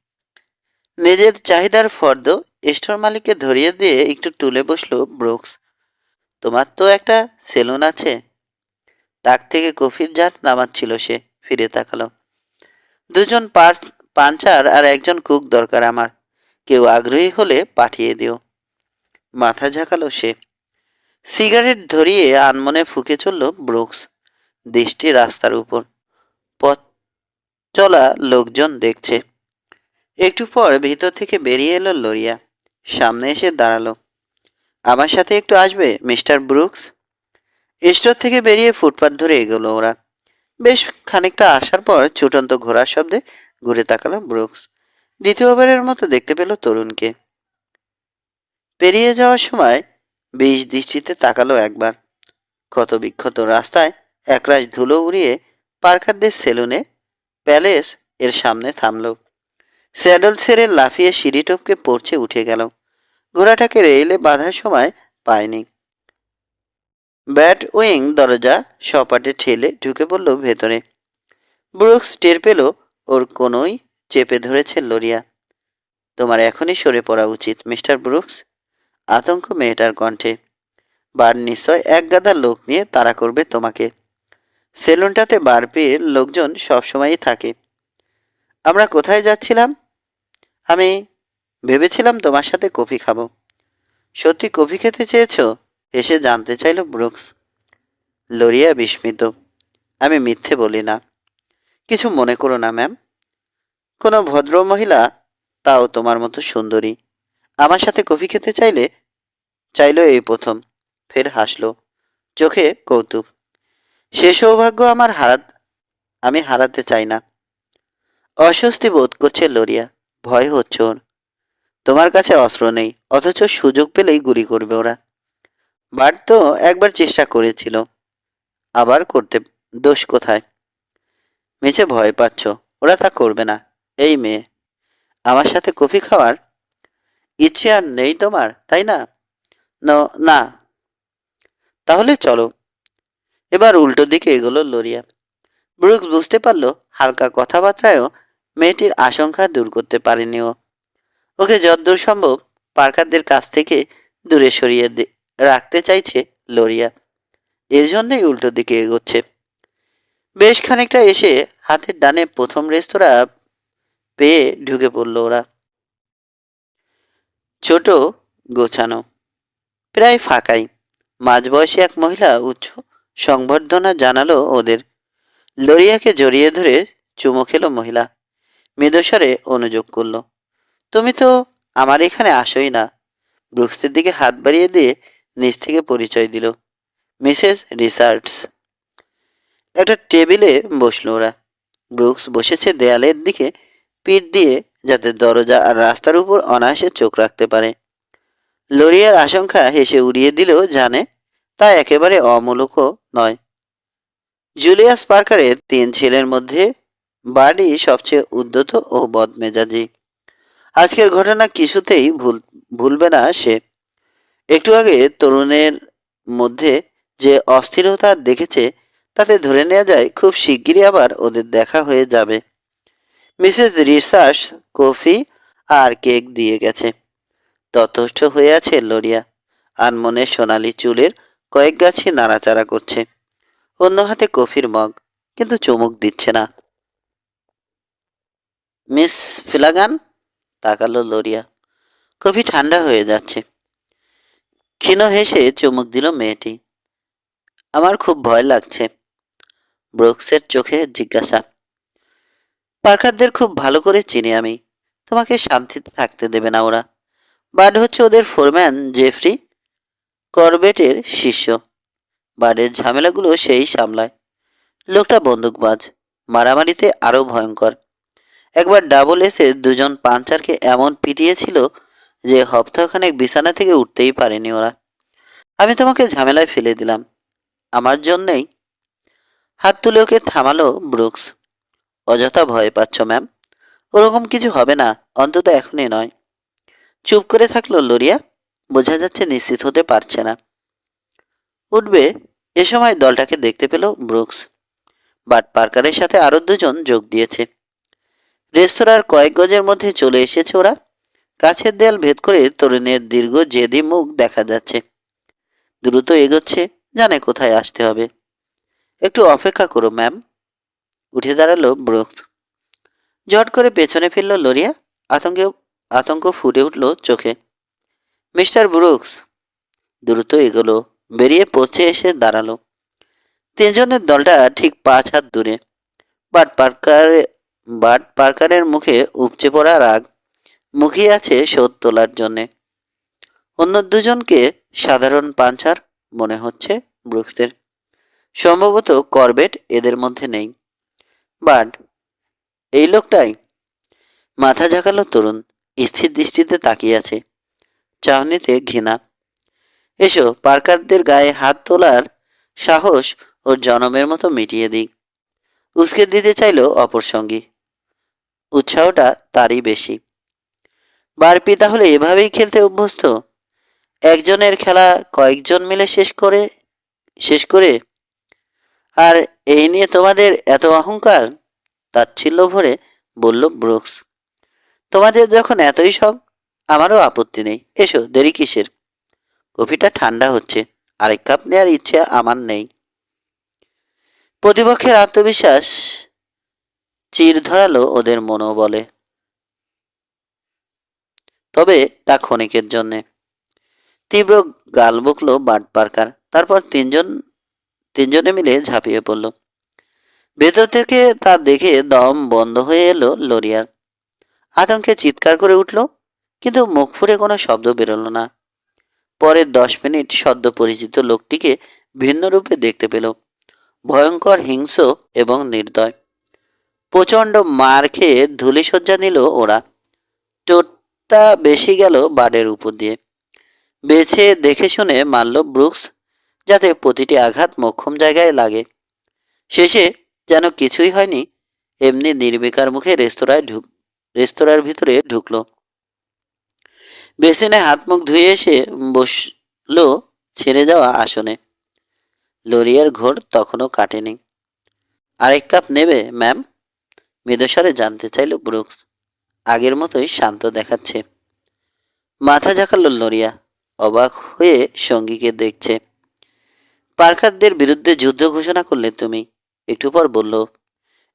নিজের চাহিদার ফর্দ স্টোর মালিককে ধরিয়ে দিয়ে একটু তুলে বসলো ব্রুকস। তোমার তো একটা সেলুন আছে। তাক থেকে কফির জার নামাচ্ছিল সে। ফিরে তাকালো। দুজন পাঞ্চার আর একজন কুক দরকার আমার। কেউ আগ্রহী হলে পাঠিয়ে দিও। মাথা ঝাঁকালো সে। সিগারেট ধরিয়ে আনমনে ফুঁকে চলল ব্রুকস। দৃষ্টি রাস্তার উপর। পথ চলা লোকজন দেখছে। একটু পর ভিতর থেকে বেরিয়ে এলো লরিয়া। সামনে এসে দাঁড়ালো। আমার সাথে একটু আসবে মিস্টার ব্রুকস? স্টোর থেকে বেরিয়ে ফুটপাত ধরে এগোলো ওরা। বেশ খানিকটা আসার পর ছুটন্ত ঘোড়ার শব্দে ঘুরে তাকালো ব্রুকস। দ্বিতীয়বারের মতো দেখতে পেল তরুণকে। পেরিয়ে যাওয়ার সময় বিষ দৃষ্টিতে তাকালো একবার। ক্ষত বিক্ষত রাস্তায় একরাশ ধুলো উড়িয়ে পার্কারদের সেলুনে প্যালেস এর সামনে থামলো। স্যাডল ছেড়ে লাফিয়ে সিঁড়ি টপকে পড়ছে উঠে গেল। ঘোড়াটাকে রেইলে বাঁধার সময় পায়নি। ব্যাট উইং দরজা সপাটে ঠেলে ঢুকে পড়ল ভেতরে। ব্রুকস টের পেল ওর কোনোই চেপে ধরেছে লরিয়া। তোমার এখনই সরে পড়া উচিত মিস্টার ব্রুকস। আতঙ্ক মেয়েটার কণ্ঠে। বার নিশ্চয় এক গাদা লোক নিয়ে তাড়া করবে তোমাকে। সেলুনটাতে বার পেয়ে লোকজন সবসময়ই থাকে। আমরা কোথায় যাচ্ছিলাম? আমি ভেবেছিলাম তোমার সাথে কফি খাবো। সত্যি কফি খেতে চেয়েছো? এসে জানতে চাইল ব্রুকস। লরিয়া বিস্মিত। আমি মিথ্যে বলি না। কিছু মনে করো না ম্যাম। কোনো ভদ্র মহিলা, তাও তোমার মতো সুন্দরী, আমার সাথে কফি খেতে চাইলো এই প্রথম। ফের হাসলো, চোখে কৌতুক। সে সৌভাগ্য আমি হারাতে চাই না। অস্বস্তি বোধ করছে লরিয়া। ভয় হচ্ছে ওর। তোমার কাছে অস্ত্র নেই, অথচ সুযোগ পেলেই গুলি করবে ওরা। বাট তো একবার চেষ্টা করেছিল। আবার করতে দোষ কোথায়? মেঝে ভয় পাচ্ছ। ওরা তা করবে না। এই মেয়ে, আমার সাথে কফি খাওয়ার ইচ্ছে আর নেই তোমার, তাই না? না। তাহলে চলো। এবার উল্টো দিকে এগোলো লরিয়া। ব্রুকস বুঝতে পারল হালকা কথাবার্তায়ও মেয়েটির আশঙ্কা দূর করতে পারেনি ও। ওকে যতদূর সম্ভব পার্কারদের কাছ থেকে দূরে সরিয়ে রাখতে চাইছে লরিয়া। এজন্যই উল্টো দিকে এগোচ্ছে। বেশ খানিকটা এসে হাতের ডানে প্রথম রেস্তোরাঁ পেয়ে ঢুকে পড়ল ওরা। ছোট, গোছানো, প্রায় ফাঁকাই। মাঝবয়সী এক মহিলা উচ্চ সংবর্ধনা জানালো ওদের। লরিয়াকে জড়িয়ে ধরে চুমো খেলো মহিলা। মৃদুস্বরে অনুযোগ করল, তুমি তো আমার এখানে আসোই না। ব্রুকসের দিকে হাত বাড়িয়ে দিয়ে নিজ থেকে পরিচয় দিল। Mrs Richards. একটা টেবিলে বসলো ওরা। ব্রুকস বসেছে দেয়ালের দিকে পিঠ দিয়ে, যাতে দরজা আর রাস্তার উপর অনায়াসে চোখ রাখতে পারে। লরিয়ার আশঙ্কা হেসে উড়িয়ে দিলেও জানে তা একেবারে অমূলকও নয়। জুলিয়াস পার্কারের 3 ছেলের মধ্যে বার্ডি সবচেয়ে উদ্ধত ও বদমেজাজি। আজকের ঘটনা কিছুতেই ভুলবে না সে। একটু আগে তরুণের মধ্যে যে অস্থিরতা দেখেছে, তাতে ধরে নেওয়া যায় খুব শিগগিরই আবার ওদের দেখা হয়ে যাবে। মিসেস রিসার্চ কফি আর কেক দিয়ে গেছে। ততস্থ হয়ে আছে লরিয়া। আনমনে সোনালি চুলের কয়েক গাছি নাড়াচাড়া করছে, অন্য হাতে কফির মগ, কিন্তু চুমুক দিচ্ছে না। মিস ফিলাগান, তাকালো লোরিয়া। কফি ঠান্ডা হয়ে যাচ্ছে। ক্ষীণ হেসে চুমুক দিল মেয়েটি। আমার খুব ভয় লাগছে, ব্রুকসের চোখে জিজ্ঞাসা। পার্কারদের খুব ভালো করে চিনি আমি, তোমাকে শান্তিতে থাকতে দেবে না ওরা। বার্ড হচ্ছে ওদের ফোরম্যান জেফ্রি করবেটের শিষ্য। বার্ডের ঝামেলাগুলো সেই সামলায়। লোকটা বন্দুকবাজ, মারামারিতে আরো ভয়ঙ্কর। একবার ডাবল এসে দুজন পাঞ্চারকে এমন পিটিয়েছিল যে সপ্তাহখানেক বিছানা থেকে উঠতেই পারেনি ওরা। আমি তোমাকে ঝামেলায় ফেলে দিলাম আমার জন্যেই। হাত তুলে ওকে থামালো ব্রুকস। অযথা ভয় পাচ্ছ ম্যাম, ওরকম কিছু হবে না, অন্তত এখনই নয়। চুপ করে থাকলো লোরিয়া, বোঝা যাচ্ছে নিশ্চিত হতে পারছে না উঠবে। এ সময় দলটাকে দেখতে পেল ব্রুকস। বাট পার্কারের সাথে আরো দুজন যোগ দিয়েছে। রেস্তোরাঁর কয়েক গজের মধ্যে চলে এসেছে ওরা। কাছের দেয়াল ভেদ করে তরুণের দীর্ঘ জেদি মুখ দেখা যাচ্ছে। দ্রুত এগোচ্ছে, জানে কোথায় আসতে হবে। একটু অপেক্ষা করো ম্যাম। উঠে দাঁড়ালো ব্রুকস। ঝট করে পেছনে ফিরল লোরিয়া। আতঙ্ক ফুটে উঠল চোখে। Mister Brooks. দ্রুত এগোলো, বেরিয়ে পৌঁছে এসে দাঁড়ালো। তিনজনের দলটা ঠিক 5 হাত দূরে। বাট পার্কার বাট পার্কারের মুখে উপচে পড়া রাগ মুখিয়ে আছে শোধ তোলার জন্যে। অন্য দুজনকে সাধারণ পাঞ্চার মনে হচ্ছে ব্রুকসের। সম্ভবত করবেট এদের মধ্যে নেই। বাট এই লোকটাই। মাথা ঝাঁকালো তরুণ, স্থির দৃষ্টিতে তাকিয়ে আছে, চাহনিতে ঘৃণা। এসো, পার্কারদের গায়ে হাত তোলার সাহস ওর জনমের মতো মিটিয়ে দিই। উস্কে দিতে চাইল অপর সঙ্গী, উৎসাহটা তারই বেশি। বারপি তাহলে এভাবেই খেলতে অভ্যস্ত, একজনের খেলা কয়েকজন মিলে শেষ করে। আর এই নিয়ে তোমাদের এত অহংকার, তাচ্ছিল্য ভরে বলল ব্রুকস। তোমাদের যখন এতই শখ, আমারও আপত্তি নেই। এসো, দেরি কিসের? কফিটা ঠান্ডা হচ্ছে, আরেক কাপ নেওয়ার ইচ্ছে আমার নেই। প্রতিপক্ষের আত্মবিশ্বাস চির ধরালো ওদের মনোবলে, তবে তা ক্ষণিকের জন্যে। তীব্র গাল বকলো বার্ড পার্কার। তারপর তিনজনে মিলে ঝাঁপিয়ে পড়ল। ভেতর থেকে তা দেখে দম বন্ধ হয়ে এলো লোরিয়ার। আতঙ্কে চিৎকার করে উঠল, কিন্তু মুখ ফুটে কোনো শব্দ বেরোল না। পরের 10 মিনিট সদ্য পরিচিত লোকটিকে ভিন্ন রূপে দেখতে পেল। ভয়ঙ্কর, হিংস্র এবং নির্দয়। প্রচণ্ড মার খেয়ে ধূলিসজ্জা নিল ওরা। চোটটা বেশি গেল বার্ডের উপর দিয়ে। বেছে দেখে শুনে মারল ব্রুকস, যাতে প্রতিটি আঘাত মোক্ষম জায়গায় লাগে। শেষে যেন কিছুই হয়নি, এমনি নির্বিকার মুখে রেস্তোরাঁর ভিতরে ঢুকলো। বেসিনে হাত মুখ ধুয়ে এসে বসলো ছেড়ে যাওয়া আসনে। লোরিয়ার ঘোর তখনও কাটেনি। আরেক কাপ নেবে ম্যাম? মৃদুস্বরে জানতে চাইল ব্রুকস। আগের মতোই শান্ত দেখাচ্ছে। মাথা ঝাঁকালো লোরিয়া, অবাক হয়ে সঙ্গীকে দেখছে। পার্কারদের বিরুদ্ধে যুদ্ধ ঘোষণা করলে তুমি। একটু পর বলল,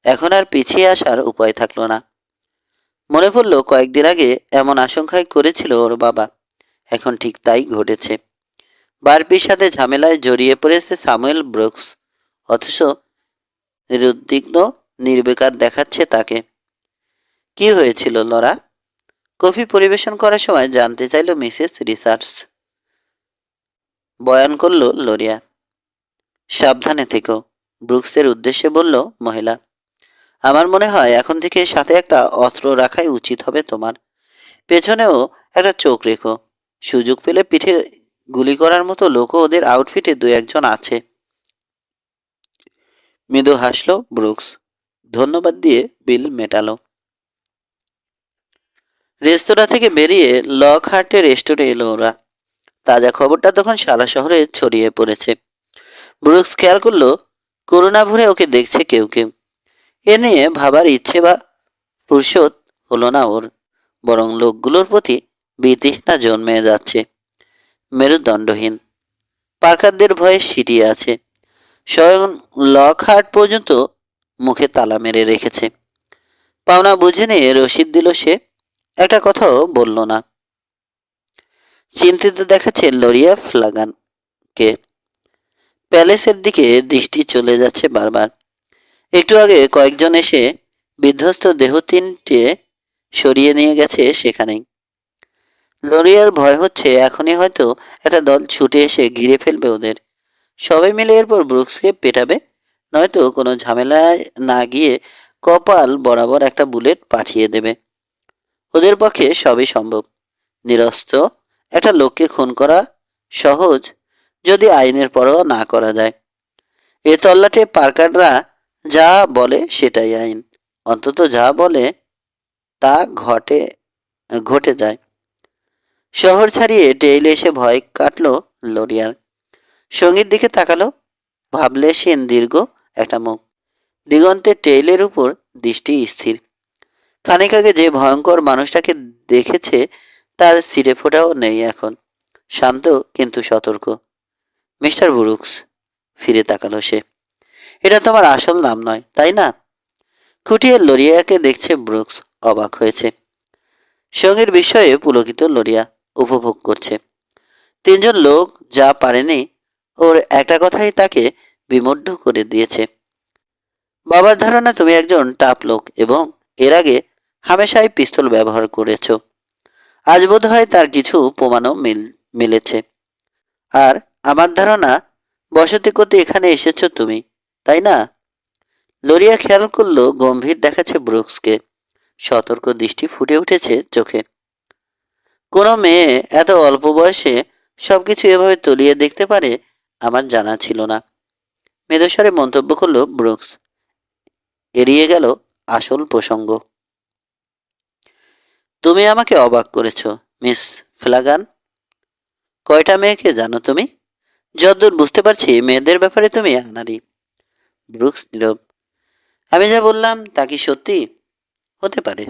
এখন আর পিছিয়ে আসার উপায় থাকলো না। মনে পড়ল কয়েকদিন আগে এমন আশঙ্কাই করেছিল ওর বাবা। এখন ঠিক তাই ঘটেছে। বারপির সাথে ঝামেলায় জড়িয়ে পড়েছে স্যামুয়েল ব্রুকস, অথচ নিরুদ্বিগ্ন, নির্বিকার দেখাচ্ছে তাকে। কি হয়েছিল লরা? কফি পরিবেশন করার সময় জানতে চাইল মিসেস রিচার্ডস। বয়ান করল লোরিয়া। সাবধানে থেকো, ব্রুকসের উদ্দেশ্যে বলল মহিলা। আমার মনে হয় এখন থেকে সাথে একটা অস্ত্র রাখাই উচিত হবে তোমার। পেছনেও একটা চোখ রেখো। সুযোগ পেলে পিঠে গুলি করার মতো লোকও ওদের আউটফিটে 2-1 জন আছে। মৃদু হাসল ব্রুকস, ধন্যবাদ দিয়ে বিল মেটালো। রেস্তোরাঁ থেকে বেরিয়ে লকহার্টে রেস্টুরেন্টে এলো ওরা। তাজা খবরটা তখন সারা শহরে ছড়িয়ে পড়েছে। ব্রুকস খেয়াল করলো করুণা ভরে ওকে দেখছে কেউ কেউ। এ নিয়ে ভাবার ইচ্ছে বা ফুরসত হলো না ওর, বরং লোকগুলোর প্রতি বিতৃষ্ণা জন্মে যাচ্ছে। মেরুদণ্ডহীন, পার্কারদের ভয়ে সিটিয়ে আছে। স্বয়ং লকহার্ট পর্যন্ত মুখে তালা মেরে রেখেছে। পাওনা বুঝে নিয়ে রসিদ দিল সে, একটা কথাও বলল না। চিন্তিত দেখাচ্ছে লরিয়া ফ্লাগানকে। প্যালেসের দিকে দৃষ্টি চলে যাচ্ছে বারবার। একটু আগে কয়েকজন এসে বিধ্বস্ত দেহ তিনটে সরিয়ে নিয়ে গেছে সেখানেই। লরিয়ার ভয় হচ্ছে এখনই হয়তো একটা দল ছুটে এসে ঘিরে ফেলবে ওদের। সবাই মিলে এরপর ব্রুকসকে পেটাবে, নয়তো কোনো ঝামেলায় না গিয়ে কপাল বরাবর একটা বুলেট পাঠিয়ে দেবে। ওদের পক্ষে সবই সম্ভব। নিরস্ত্র একটা লোককে খুন করা সহজ, যদি আইনের পরোয়া না করা যায়। এ তল্লাটে পার্কাররা যা বলে সেটাই আইন। অন্তত যা বলে তা ঘটে যায়। শহর ছাড়িয়ে টেইলে এসে ভয় কাটল লরিয়ার। সঙ্গীর দিকে তাকালো, ভাবলে সেন দীর্ঘ একটা মুখ। দিগন্তে টেইলের উপর দৃষ্টি স্থির। খানিক আগে যে ভয়ঙ্কর মানুষটাকে দেখেছে তার ছিঁড়ে ফোটাও নেই এখন। শান্ত কিন্তু সতর্ক। মিস্টার ব্রুকস, ফিরে তাকালো সে। এটা তোমার আসল নাম নয়, তাই না? খুঁটিয়ে লরিয়াকে দেখছে ব্রুকস, অবাক হয়েছে। সঙ্গীর বিস্ময়ে পুলকিত লরিয়া উপভোগ করছে। তিনজন লোক যা পারেনি ওর একটা কথাই তাকে বিমূঢ় করে দিয়েছে। বাবার ধারণা তুমি একজন টাপ লোক এবং এর আগে হামেশাই পিস্তল ব্যবহার করেছ। আজ বোধ হয় তার কিছু প্রমাণও মিলেছে। আর আমার ধারণা বসতি করতে এখানে এসেছো তুমি, তাই না? লরিয়া খেয়াল করলো গম্ভীর দেখাচ্ছে ব্রুকসকে। সতর্ক দৃষ্টি ফুটে উঠেছে চোখে। কোনো মেয়ে এত অল্প বয়সে সবকিছু এভাবে তলিয়ে দেখতে পারে আমার জানা ছিল না। মেদস্বরে মন্তব্য করলো ব্রুকস। এড়িয়ে গেল আসল প্রসঙ্গ। তুমি আমাকে অবাক করেছ, মিস ফ্লাগান। কয়টা মেয়েকে জানো তুমি? যতদূর বুঝতে পারছি মেয়েদের ব্যাপারে তুমি আনাড়ি। ব্রুকস নীরব। আমি যা বললাম তা কি সত্যি? হতে পারে।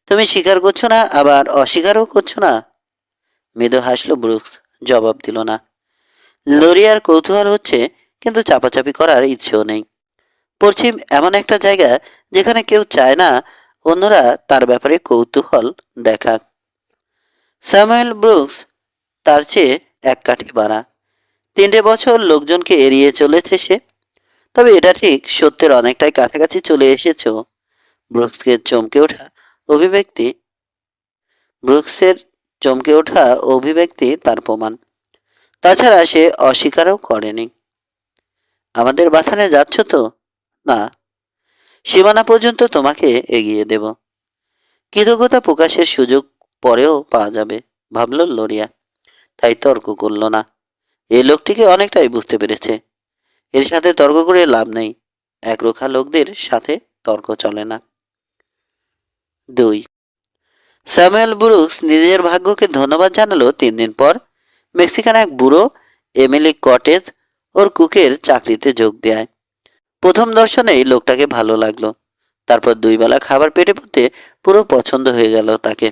তুমি স্বীকার করছো না, আবার অস্বীকারও করছো না। মৃদু হাসলো ব্রুকস, জবাব দিল না। লরিয়ার কৌতূহল হচ্ছে, কিন্তু চাপাচাপি করার ইচ্ছেও নেই। পশ্চিম এমন একটা জায়গা যেখানে কেউ চায় না অন্যরা তার ব্যাপারে কৌতূহল দেখাক। স্যামুয়েল ব্রুকস তার চেয়ে এক কাঠি বাড়া। 3 বছর লোকজনকে এড়িয়ে চলেছে সে। তবে এটা ঠিক, সত্যের অনেকটাই কাছাকাছি চলে এসেছ। ব্রুকসকে চমকে ওঠা অভিব্যক্তি ব্রুকসের চমকে ওঠা অভিব্যক্তি তার প্রমাণ। তাছাড়া সে অস্বীকারও করেনি। আমাদের বাথানে যাচ্ছ তো? না, সীমানা পর্যন্ত তোমাকে এগিয়ে দেব। কৃতজ্ঞতা প্রকাশের সুযোগ পরেও পাওয়া যাবে, ভাবল লরিয়া। তাই তর্ক করল না। এই লোকটিকে অনেকটাই বুঝতে পেরেছে। এর সাথে তর্ক করে লাভ নেই। একরোখা লোকদের সাথে তর্ক চলে না। 2 স্যামুয়েল ব্রুকস নিজের ভাগ্যকে ধন্যবাদ জানালো 3 দিন পর মেক্সিকান এক বুড়ো এমিলি কটেজ ওর কুকের চাকরিতে যোগ দেয়। প্রথম দর্শনেই লোকটাকে ভালো লাগলো। তারপর 2 বেলা খাবার পেটে পড়তে পুরো পছন্দ হয়ে গেল তাকে।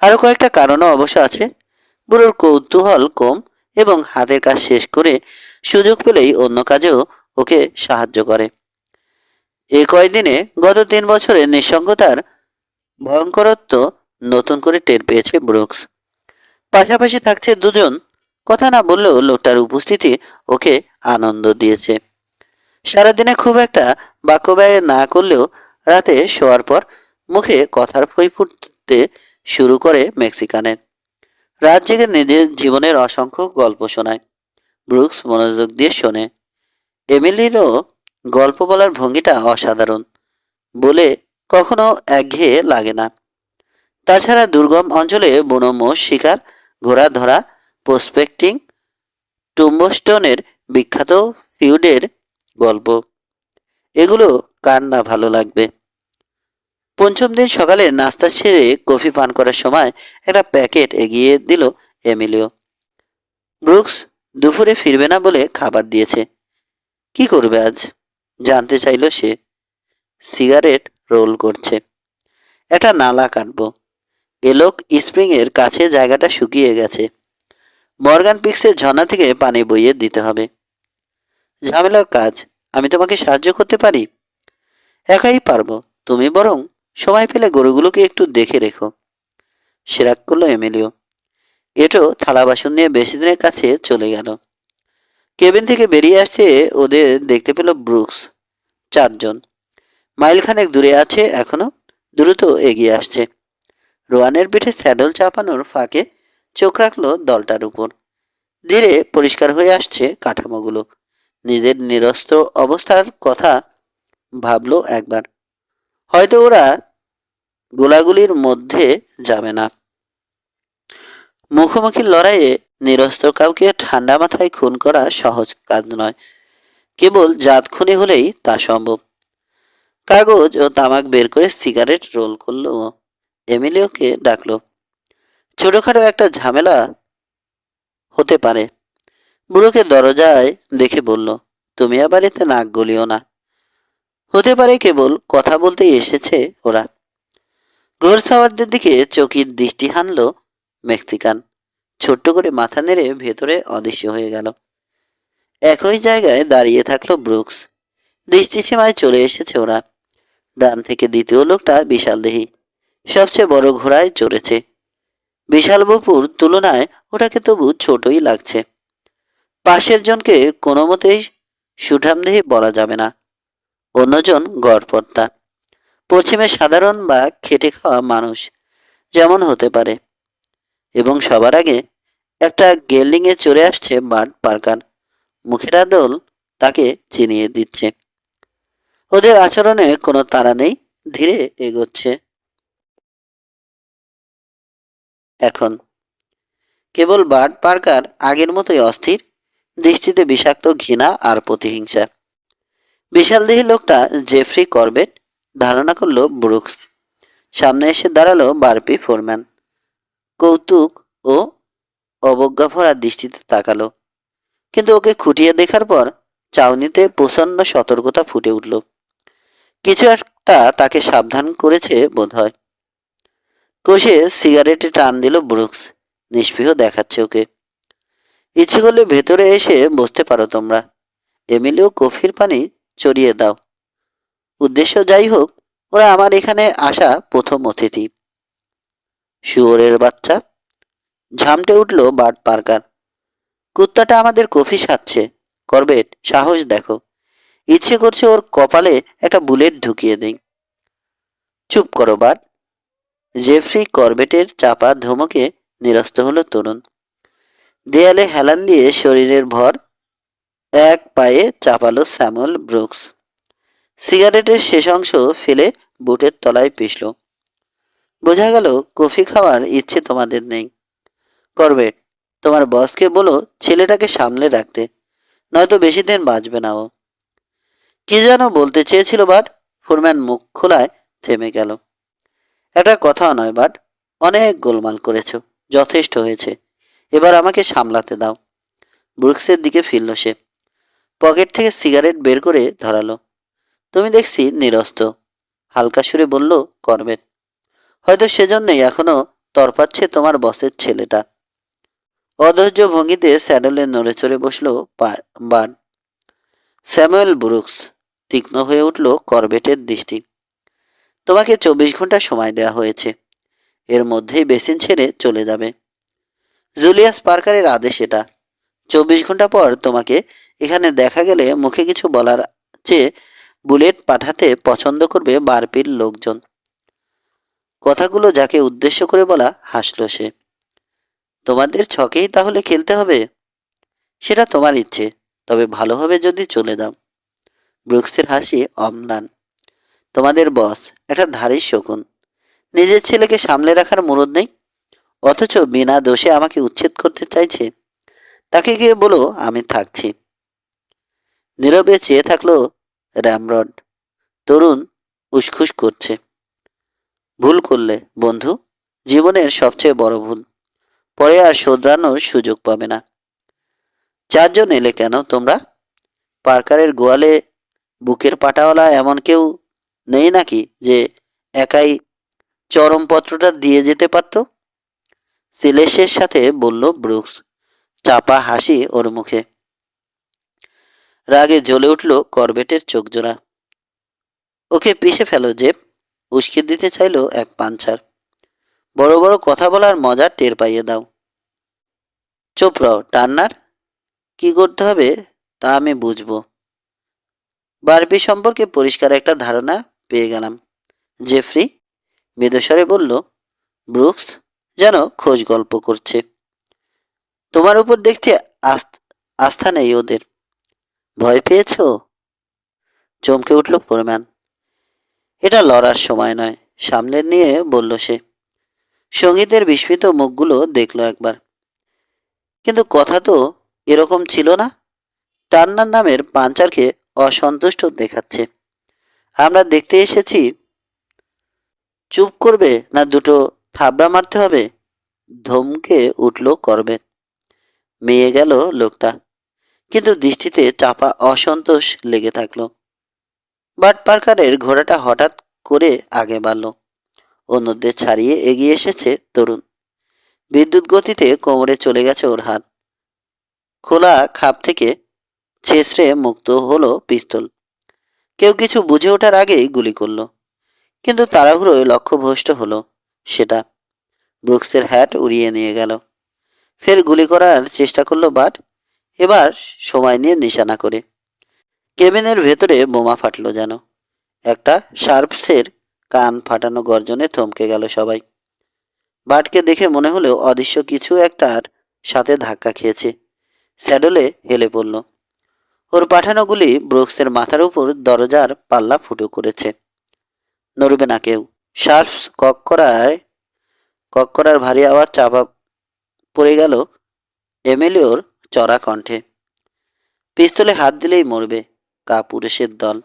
আরও কয়েকটা কারণও অবশ্য আছে। বুড়োর কৌতূহল কম এবং হাতের কাজ শেষ করে সুযোগ পেলেই অন্য কাজেও ওকে সাহায্য করে। এই কয়দিনে গত 3 বছরের নিঃসঙ্গতার ভয়ঙ্করত্ব নতুন করে টের পেয়েছে ব্রুকস। পাশাপাশি থাকছে দুজন, কথা না বললেও লোকটার উপস্থিতি ওকে আনন্দ দিয়েছে। সারাদিনে খুব একটা বাক্য ব্যয় না করলেও রাতে শোয়ার পর মুখে কথার ফই ফুটতে শুরু করে মেক্সিকানের। রাত জেগে নিজের জীবনের অসংখ্য গল্প শোনায়। ব্রুকস মনোযোগ দিয়ে শোনে। এমিলিরও গল্প বলার ভঙ্গিটা অসাধারণ বলে কখনো একঘেয়ে লাগে না। তাছাড়া দুর্গম অঞ্চলে বুনো মোষ শিকার, ঘোড়া ধরা, প্রসপেক্টিং, টুম্বস্টোনের বিখ্যাত ফিউডের গল্প, এগুলো কার না ভালো লাগবে। পঞ্চম দিন সকালে নাস্তা সেরে কফি পান করার সময় একটা প্যাকেট এগিয়ে দিল এমিলিও। ব্রুকস দুপুরে ফিরবে না বলে খাবার দিয়েছে। কি করবে আজ? জানতে চাইল সে। সিগারেট রোল করছে। একটা নালা কাটবো। এলোক স্প্রিং এর কাছে জায়গাটা শুকিয়ে গেছে। মর্গান পিক্সের ঝর্ণা থেকে পানি বইয়ে দিতে হবে। ঝামেলার কাজ, আমি তোমাকে সাহায্য করতে পারি? একাই পারবো। তুমি বরং সময় পেলে গরুগুলোকে একটু দেখে রেখো। সে রাগ করলো এমিলিও। এটো থালা বাসন নিয়ে বেসিনের কাছে চলে গেল। কেবিন থেকে বেরিয়ে আসতে ওদের দেখতে পেল ব্রুকস। চারজন মাইলখানেক দূরে আছে এখনো, দ্রুত এগিয়ে আসছে। রোয়ানের পিঠে স্যাডল চাপানোর ফাঁকে চোখ রাখলো দলটার উপর। ধীরে পরিষ্কার হয়ে আসছে কাঠামোগুলো। নিজের নিরস্ত্র অবস্থার কথা ভাবলো একবার। হয়তো ওরা গোলাগুলির মধ্যে যাবে না। মুখোমুখি লড়াইয়ে নিরস্ত্র কাউকে ঠান্ডা মাথায় খুন করা সহজ কাজ নয়। কেবল জাত খুনি হলেই তা সম্ভব। কাগজ ও তামাক বের করে সিগারেট রোল করলো। এমিলিওকে ডাকলো। ছোটখাটো একটা ঝামেলা হতে পারে। বুড়োকে দরজায় দেখে বলল, তুমি আবার এতে নাক গলিও না। হতে পারে, কেবল কথা বলতেই এসেছে ওরা। ঘোড়সাওয়ারদের দিকে চকির দৃষ্টি হানলো মেক্সিকান। ছোট্ট করে মাথা নেড়ে ভেতরে অদৃশ্য হয়ে গেল। একই জায়গায় দাঁড়িয়ে থাকলো ব্রুকস। দৃষ্টিসীমায় চলে এসেছে ওরা। ডান থেকে দ্বিতীয় লোকটা বিশাল দেহী, সবচেয়ে বড় ঘোড়ায় চড়েছে। বিশাল বপুর তুলনায় ওটাকে তবু ছোটই লাগছে। পাশের জনকে কোনো মতেই সুঠামদেহী বলা যাবে না। অন্যজন গড়পড়তা, পশ্চিমের সাধারণ বা খেটে খাওয়া মানুষ যেমন হতে পারে। এবং সবার আগে একটা গেল্ডিংয়ে চড়ে আসছে বার্ড পার্কার। মুখের আদল তাকে চিনিয়ে দিচ্ছে। ওদের আচরণে কোনো তাড়া নেই, ধীরে এগোচ্ছে। এখন কেবল বার্ড পার্কার আগের মতোই অস্থির, দৃষ্টিতে বিষাক্ত ঘৃণা আর প্রতিহিংসা। বিশালদেহী লোকটা জেফ্রি করবেট, ধারণা করলো ব্রুকস। সামনে এসে দাঁড়ালো বারপি ফোরম্যান। কৌতুক ও অবজ্ঞা ভরা দৃষ্টিতে তাকালো। কিন্তু ওকে খুঁটিয়ে দেখার পর চাউনিতে প্রচণ্ড সতর্কতা ফুটে উঠল। কিছু একটা তাকে সাবধান করেছে বোধহয়। কষে সিগারেটে টান দিল ব্রুকস। নিষ্পৃহ দেখাচ্ছে ওকে। ইচ্ছে করলে ভেতরে এসে বসতে পারো তোমরা। এমিলিও কফির পানি চড়িয়ে দাও। উদ্দেশ্য যাই হোক, ওরা আমার এখানে আসা প্রথম অতিথি। শুয়োরের বাচ্চা, ঝামটে উঠল বার্ড পার্কার। কুত্তাটা আমাদের কফি সাচ্ছে। করবেট, সাহস দেখো। ইচ্ছে করছে ওর কপালে একটা বুলেট ঢুকিয়ে দেই। চুপ করো বার্ড। জেফ্রি করবেটের চাপা ধমকে নিরস্ত হলো তরুণ। দেয়ালে হেলান দিয়ে শরীরের ভর এক পায়ে চাপালো স্যামুয়েল ব্রুকস। সিগারেটের শেষ অংশ ফেলে বুটের তলায় পিষল। বোঝা গেল কফি খাওয়ার ইচ্ছে তোমাদের নেই। করবেট, তোমার বসকে বলো ছেলেটাকে সামলে রাখতে, নয়তো বেশি দিন বাঁচবে না ও। কি যেন বলতে চেয়েছিল বাট। ফোরম্যান মুখ খোলায় থেমে গেল। একটা কথাও নয় বাট, অনেক গোলমাল করেছ, যথেষ্ট হয়েছে। এবার আমাকে সামলাতে দাও। ব্রুকসের দিকে ফিরল সে। পকেট থেকে সিগারেট বের করে ধরালো। তুমি দেখছি নিরস্ত, হালকা সুরে বলল করবেট। হয়তো সেজন্যই এখনো তরপাচ্ছে তোমার বসের ছেলেটা। অধৈর্য ভঙ্গিতে স্যাডেলে নড়ে চড়ে বসল বার্ড। Samuel Brooks. তীক্ষ্ণ হয়ে উঠল করবেটের দৃষ্টি। তোমাকে 24 ঘন্টা সময় দেওয়া হয়েছে। এর মধ্যেই বেসিন ছেড়ে চলে যাবে। জুলিয়াস পার্কারের আদেশ এটা। 24 ঘন্টা পর তোমাকে এখানে দেখা গেলে মুখে কিছু বলার চেয়ে বুলেট পাঠাতে পছন্দ করবে বারপির লোকজন। কথাগুলো যাকে উদ্দেশ্য করে বলা হাসল সে। তোমাদের ছকেই তাহলে খেলতে হবে? সেটা তোমার ইচ্ছে, তবে ভালো হবে যদি চলে যাও। ব্রুকসের হাসি অম্লান। তোমাদের বস একটা ধাড়ির শকুন। নিজের ছেলেকে সামলে রাখার মুরদ নেই, অথচ বিনা দোষে আমাকে উচ্ছেদ করতে চাইছে। তাকে গিয়ে বলো আমি থাকছি। নীরবে চেয়ে থাকলো র্যামরড। তরুণ উসখুস করছে। ভুল করলে বন্ধু, জীবনের সবচেয়ে বড় ভুল। পরে আর শোধরানোর সুযোগ পাবে না। চারজন এলে কেন তোমরা? পার্কারের গোয়ালে বুকের পাটাওয়ালা এমন কেউ নেই নাকি যে একাই চরমপত্রটা দিয়ে যেতে পারত? সিলেসের সাথে বলল ব্রুকস। চাপা হাসি ওর মুখে। রাগে জ্বলে উঠল করবেটের চোখজোড়া। ওকে পিষে ফেলো জেব, উস্কে দিতে চাইল এক পাঞ্চার। বড় বড় কথা বলার মজা টের পাইয়ে দাও। চুপ রও টার্নার, কি করতে হবে তা আমি বুঝবো। বারবি সম্পর্কে পরিষ্কার একটা ধারণা পেয়ে গেলাম। জেফ্রি মৃদুস্বরে বলল, ব্রুকস যেন খোঁজ গল্প করছে। তোমার উপর দেখতে আস্থা নেই ওদের। ভয় পেয়েছো? চমকে উঠল ফোরম্যান। এটা লড়ার সময় নয়, সামনে নিয়ে বলল সে। সঙ্গীতের বিস্মিত মুখগুলো দেখল একবার। কিন্তু কথা তো এরকম ছিল না। টান্নার নামের পাঞ্চারকে অসন্তুষ্ট দেখাচ্ছে। আমরা দেখতে এসেছি। চুপ করবে না দুটো থাবড়া মারতে হবে? ধমকে উঠল করবে। মেয়ে গেল লোকটা, কিন্তু দৃষ্টিতে চাপা অসন্তোষ লেগে থাকলো। বাট পার্কারের ঘোড়াটা হঠাৎ করে আগে বাড়ল। অন্যদের ছাড়িয়ে এগিয়ে এসেছে তরুণ। বিদ্যুৎ গতিতে কোমরে চলে গেছে ওর হাত। খোলা খাপ থেকে ছেঁচড়ে মুক্ত হলো পিস্তল। কেউ কিছু বুঝে ওঠার আগেই গুলি করল, কিন্তু তাড়াহুড়োয় লক্ষ্যভ্রষ্ট হলো সেটা। ব্রুকসের হ্যাট উড়িয়ে নিয়ে গেল। ফের গুলি করার চেষ্টা করলো, বাট এবার সময় নিয়ে নিশানা করে। কেবিনের ভেতরে বোমা ফাটলো যেন। একটা শার্পসের কান ফাটানো গর্জনে থমকে গেল সবাই। বাটকে দেখে মনে হলো অদৃশ্য কিছু একটার সাথে ধাক্কা খেয়েছে। স্যাডলে হেলে পড়ল। ওর পাঠানো গুলি ব্রুকসের মাথার উপর দরজার পাল্লা ফুটো করেছে। নড়বে না কেউ। শার্পস কক করার ভারী আওয়াজ চাপা পড়ে গেল এমিলিওর চড়া কণ্ঠে। পিস্তলে হাত দিলেই মরবে কাপুরুষের দল।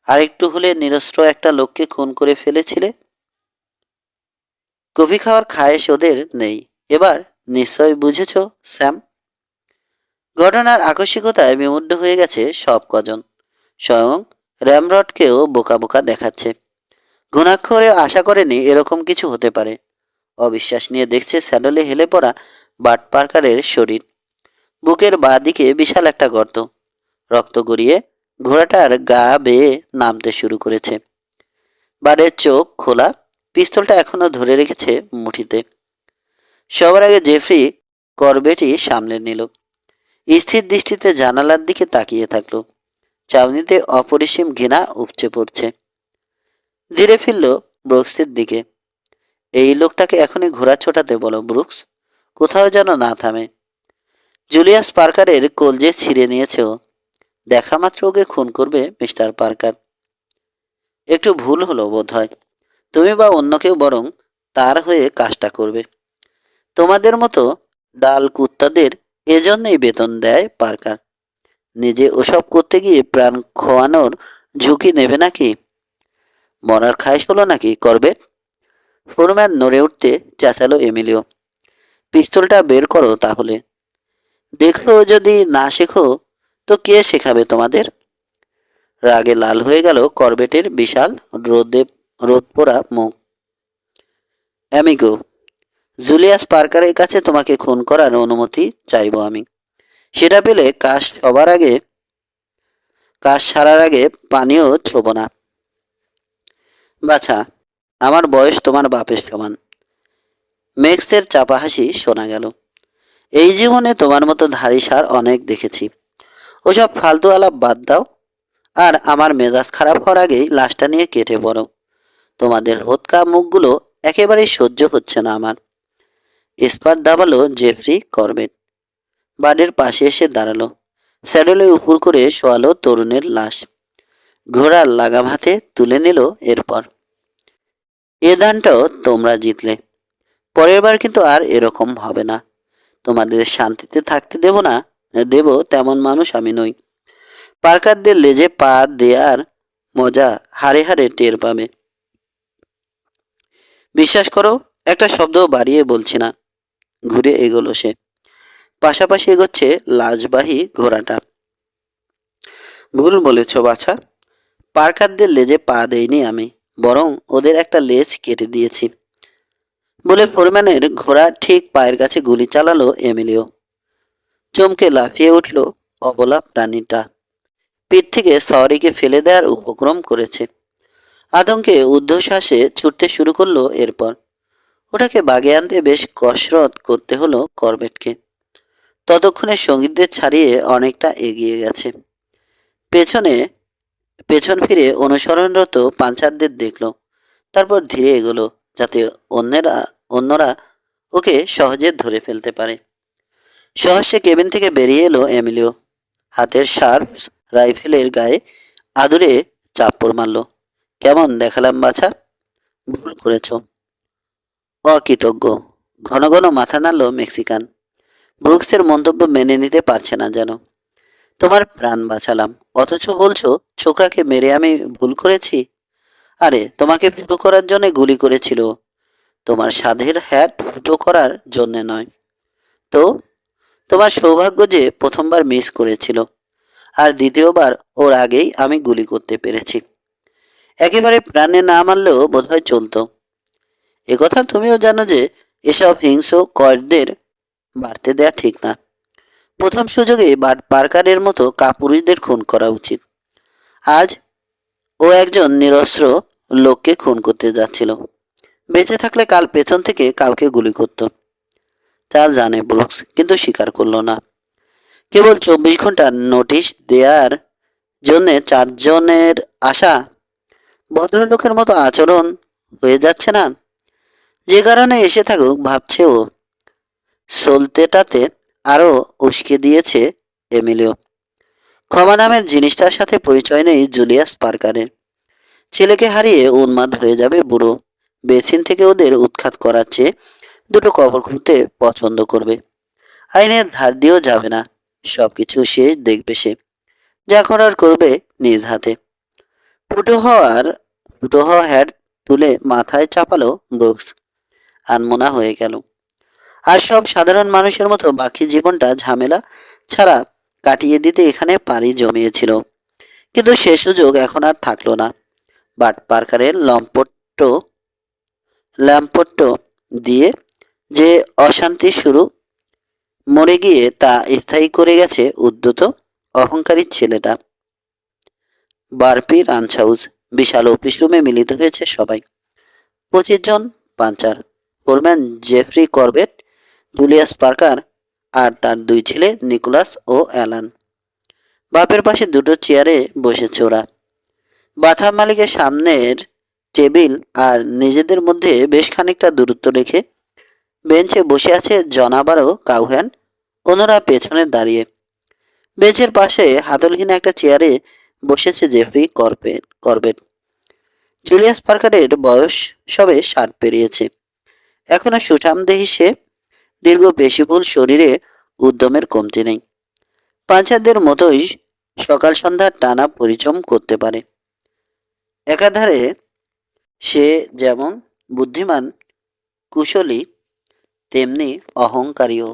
আরেকটু হলে নিরস্ত্র একটা লোককে খুন করে ফেলেছিলে। কফি খাওয়ার খায়েশ ওদের নেই। এবার নিশ্চয় বুঝেছ স্যাম। ঘটনার আকস্মিকতায় বিমুগ্ধ হয়ে গেছে সব কজন। স্বয়ং র্যামরডকেও বোকা বোকা দেখাচ্ছে। ঘুণাক্ষরে আশা করেনি এরকম কিছু হতে পারে। অবিশ্বাস নিয়ে দেখছে স্যাডলে হেলে পড়া বাট পার্কারের শরীর। বুকের বাঁ দিকে বিশাল একটা গর্ত। রক্ত গড়িয়ে ঘোড়াটার গা বেয়ে নামতে শুরু করেছে। বাড়ের চোখ খোলা, পিস্তলটা এখনো ধরে রেখেছে মুঠিতে। সবার আগে জেফ্রি করবেটি সামলে নিল। স্থির দৃষ্টিতে জানালার দিকে তাকিয়ে থাকলো। চাউনিতে অপরিসীম ঘৃণা উপচে পড়ছে। ধীরে ফিরল ব্রুকসের দিকে। এই লোকটাকে এখনই ঘোড়া ছোটাতে বলো ব্রুকস, কোথাও যেন না থামে। জুলিয়াস পার্কারের কলজে ছিঁড়ে নিয়েছে ও। দেখা মাত্র ওকে খুন করবে মিস্টার পার্কার। একটু ভুল হলো বোধ হয়। তুমি বা অন্য কেউ বরং তার হয়ে কাজটা করবে। তোমাদের মতো ডাল কুত্তাদের এজন্যই বেতন দেয় পার্কার। নিজে ওসব করতে গিয়ে প্রাণ খোয়ানোর ঝুঁকি নেবে নাকি? মরার খায়েশ হলো নাকি করবেট? ফোরম্যান নড়ে উঠতে চেঁচালো এমিলিও। পিস্তলটা বের করো তাহলে। দেখো যদি না শেখো তো কে শেখাবে তোমাদের? রাগে লাল হয়ে গেল করবেটের বিশাল রোদ পোড়া মুখ। অ্যামিগো, জুলিয়াস পার্কারের কাছে তোমাকে খুন করার অনুমতি চাইব আমি। সেটা পেলে কাজ সারার আগে পানিও ছোব না। বাছা, আমার বয়স তোমার বাপের সমান। মেক্সের চাপা হাসি শোনা গেল। এই জীবনে তোমার মতো ধাড়ি সার অনেক দেখেছি। ওসব ফালতু আলাপ বাদ দাও, আর আমার মেজাজ খারাপ হওয়ার আগেই লাশটা নিয়ে কেটে পড়ো। তোমাদের হোৎকা মুখগুলো একেবারেই সহ্য হচ্ছে না আমার। ইস্পাত দাবালো জেফ্রি করবেট। বাড়ির পাশে এসে দাঁড়ালো। স্যাডলে উপর করে শোয়ালো তরুণের লাশ। ঘোড়ার লাগাম হাতে তুলে নিল। এরপর এ দানটাও তোমরা জিতলে। পরের বার কিন্তু আর এরকম হবে না। তোমাদের শান্তিতে থাকতে দেব তেমন মানুষ আমি নই। পার্কারদের লেজে পা দেয়ার মজা হাড়ে হাড়ে টের পাবে। বিশ্বাস করো, একটা শব্দ বাড়িয়ে বলছি না। ঘুরে এগোলো সে। পাশাপাশি এগোচ্ছে লাশবাহী ঘোড়াটা। ভুল বলেছ বাছা। পার্কারদের লেজে পা দেইনি আমি, বরং ওদের একটা লেজ কেটে দিয়েছি। বলে ফোরম্যানের ঘোড়া ঠিক পায়ের কাছে গুলি চালালো এমিলিও। চমকে লাফিয়ে উঠল অবলা প্রাণীটা। পিঠ থেকে সওয়ারিকে ফেলে দেওয়ার উপক্রম করেছে। আতঙ্কে ঊর্ধ্বশ্বাসে ছুটতে শুরু করলো। এরপর ওটাকে বাগে আনতে বেশ কসরত করতে হলো করবেটকে। ততক্ষণে সঙ্গীতদের ছাড়িয়ে অনেকটা এগিয়ে গেছে। পেছনে পেছন ফিরে অনুসরণরত পাঞ্চারদের দেখল। তারপর ধীরে এগোলো, যাতে অন্যরা ওকে সহজে ধরে ফেলতে পারে। সহসে কেবিন থেকে বেরিয়ে এলো এমিলিও। হাতের শার্প রাইফেলের গায়ে আদুরে চাপ্পড় মারল। কেমন দেখালাম বাছা? ভুল করেছ। অকৃতজ্ঞ। ঘন ঘন মাথা নাড়ল মেক্সিকান। ব্রুকসের মন্তব্য মেনে নিতে পারছে না যেন। তোমার প্রাণ বাঁচালাম, অথচ বলছো ছোকরাকে মেরে আমি ভুল করেছি? আরে তোমাকে ফুটো করার জন্য গুলি করেছিল, তোমার সাধের হ্যাট ফুটো করার জন্য নয়। তো তোমার সৌভাগ্য যে প্রথমবার মিস করেছিল, আর দ্বিতীয়বার ওর আগেই আমি গুলি করতে পেরেছি। একেবারে প্রাণে না মারলেও বোধহয় চলতো। একথা তুমিও জানো যে এসব হিংস্র কয়েদদের বাড়তে দেয়া ঠিক না। প্রথম সুযোগে পার্কারের মতো কাপুরুষদের খুন করা উচিত। আজ ও একজন নিরস্ত্র লোককে খুন করতে যাচ্ছিল। বেঁচে থাকলে কাল পেছন থেকে কাউকে গুলি করত। তা জানে ব্রুকস, কিন্তু স্বীকার করল না। কেবল 24 ঘন্টার নোটিশ দেওয়ার জন্যে চারজনের আশা। ভদ্রলোকের মতো আচরণ হয়ে যাচ্ছে না। যে কারণে এসে থাকুক, ভাবছে ও। সলতেটাতে আরও উস্কে দিয়েছে এমিলিও। ক্ষমা নামের জিনিসটার সাথে পরিচয় নেই জুলিয়াস পার্কারের। ছেলেকে হারিয়ে উন্মাদ হয়ে যাবে বুড়ো। বেসিন থেকে ওদের উৎখাত করার চেয়ে দুটো কবর খুঁড়তে পছন্দ করবে। আইনের ধার দিয়েও যাবে না। সবকিছু সে দেখবে। সে যা করার করবে নিজ হাতে। ফুটো হওয়ার ফুটো হওয়া হ্যাট তুলে মাথায় চাপালো ব্রুকস। আনমনা হয়ে গেল। আর সব সাধারণ মানুষের মতো বাকি জীবনটা ঝামেলা ছাড়া কাটিয়ে দিতে এখানে পাড়ি জমিয়েছিল। কিন্তু সে সুযোগ এখন আর থাকলো না। বাট পার্কারের ল্যাম্পট্ট দিয়ে যে অশান্তি শুরু মরে গিয়ে তা স্থায়ী করে গেছে উদ্ধত অহংকারী ছেলেটা। বারপি রাঞ্চ হাউস, বিশাল অফিস রুমে মিলিত হয়েছে সবাই। 25 জন puncher, foreman Jeffrey Corbett, Julius Parker আর তার 2 ছেলে নিকোলাস ও অ্যালান। বাপের পাশে দুটো চেয়ারে বসেছে ওরা। বাথা মালিকের সামনের টেবিল আর নিজেদের মধ্যে বেশ খানিকটা দূরত্ব রেখে বেঞ্চে বসে আছে জনাবারও কাউহ্যান। অন্যরা পেছনে দাঁড়িয়ে। বেঞ্চের পাশে হাতলহীন একটা চেয়ারে বসেছে জেফ্রি করবেট। জুলিয়াস পার্কারের বয়স সবে 60 পেরিয়েছে। এখনো সুঠামদেহী সে। দীর্ঘ পেশিবহুল শরীরে উদ্যমের কমতি নেই। পাঞ্চারদের মতোই সকাল সন্ধ্যা টানা পরিশ্রম করতে পারে। একাধারে সে যেমন বুদ্ধিমান, কুশলী, তেমনি অহংকারীও।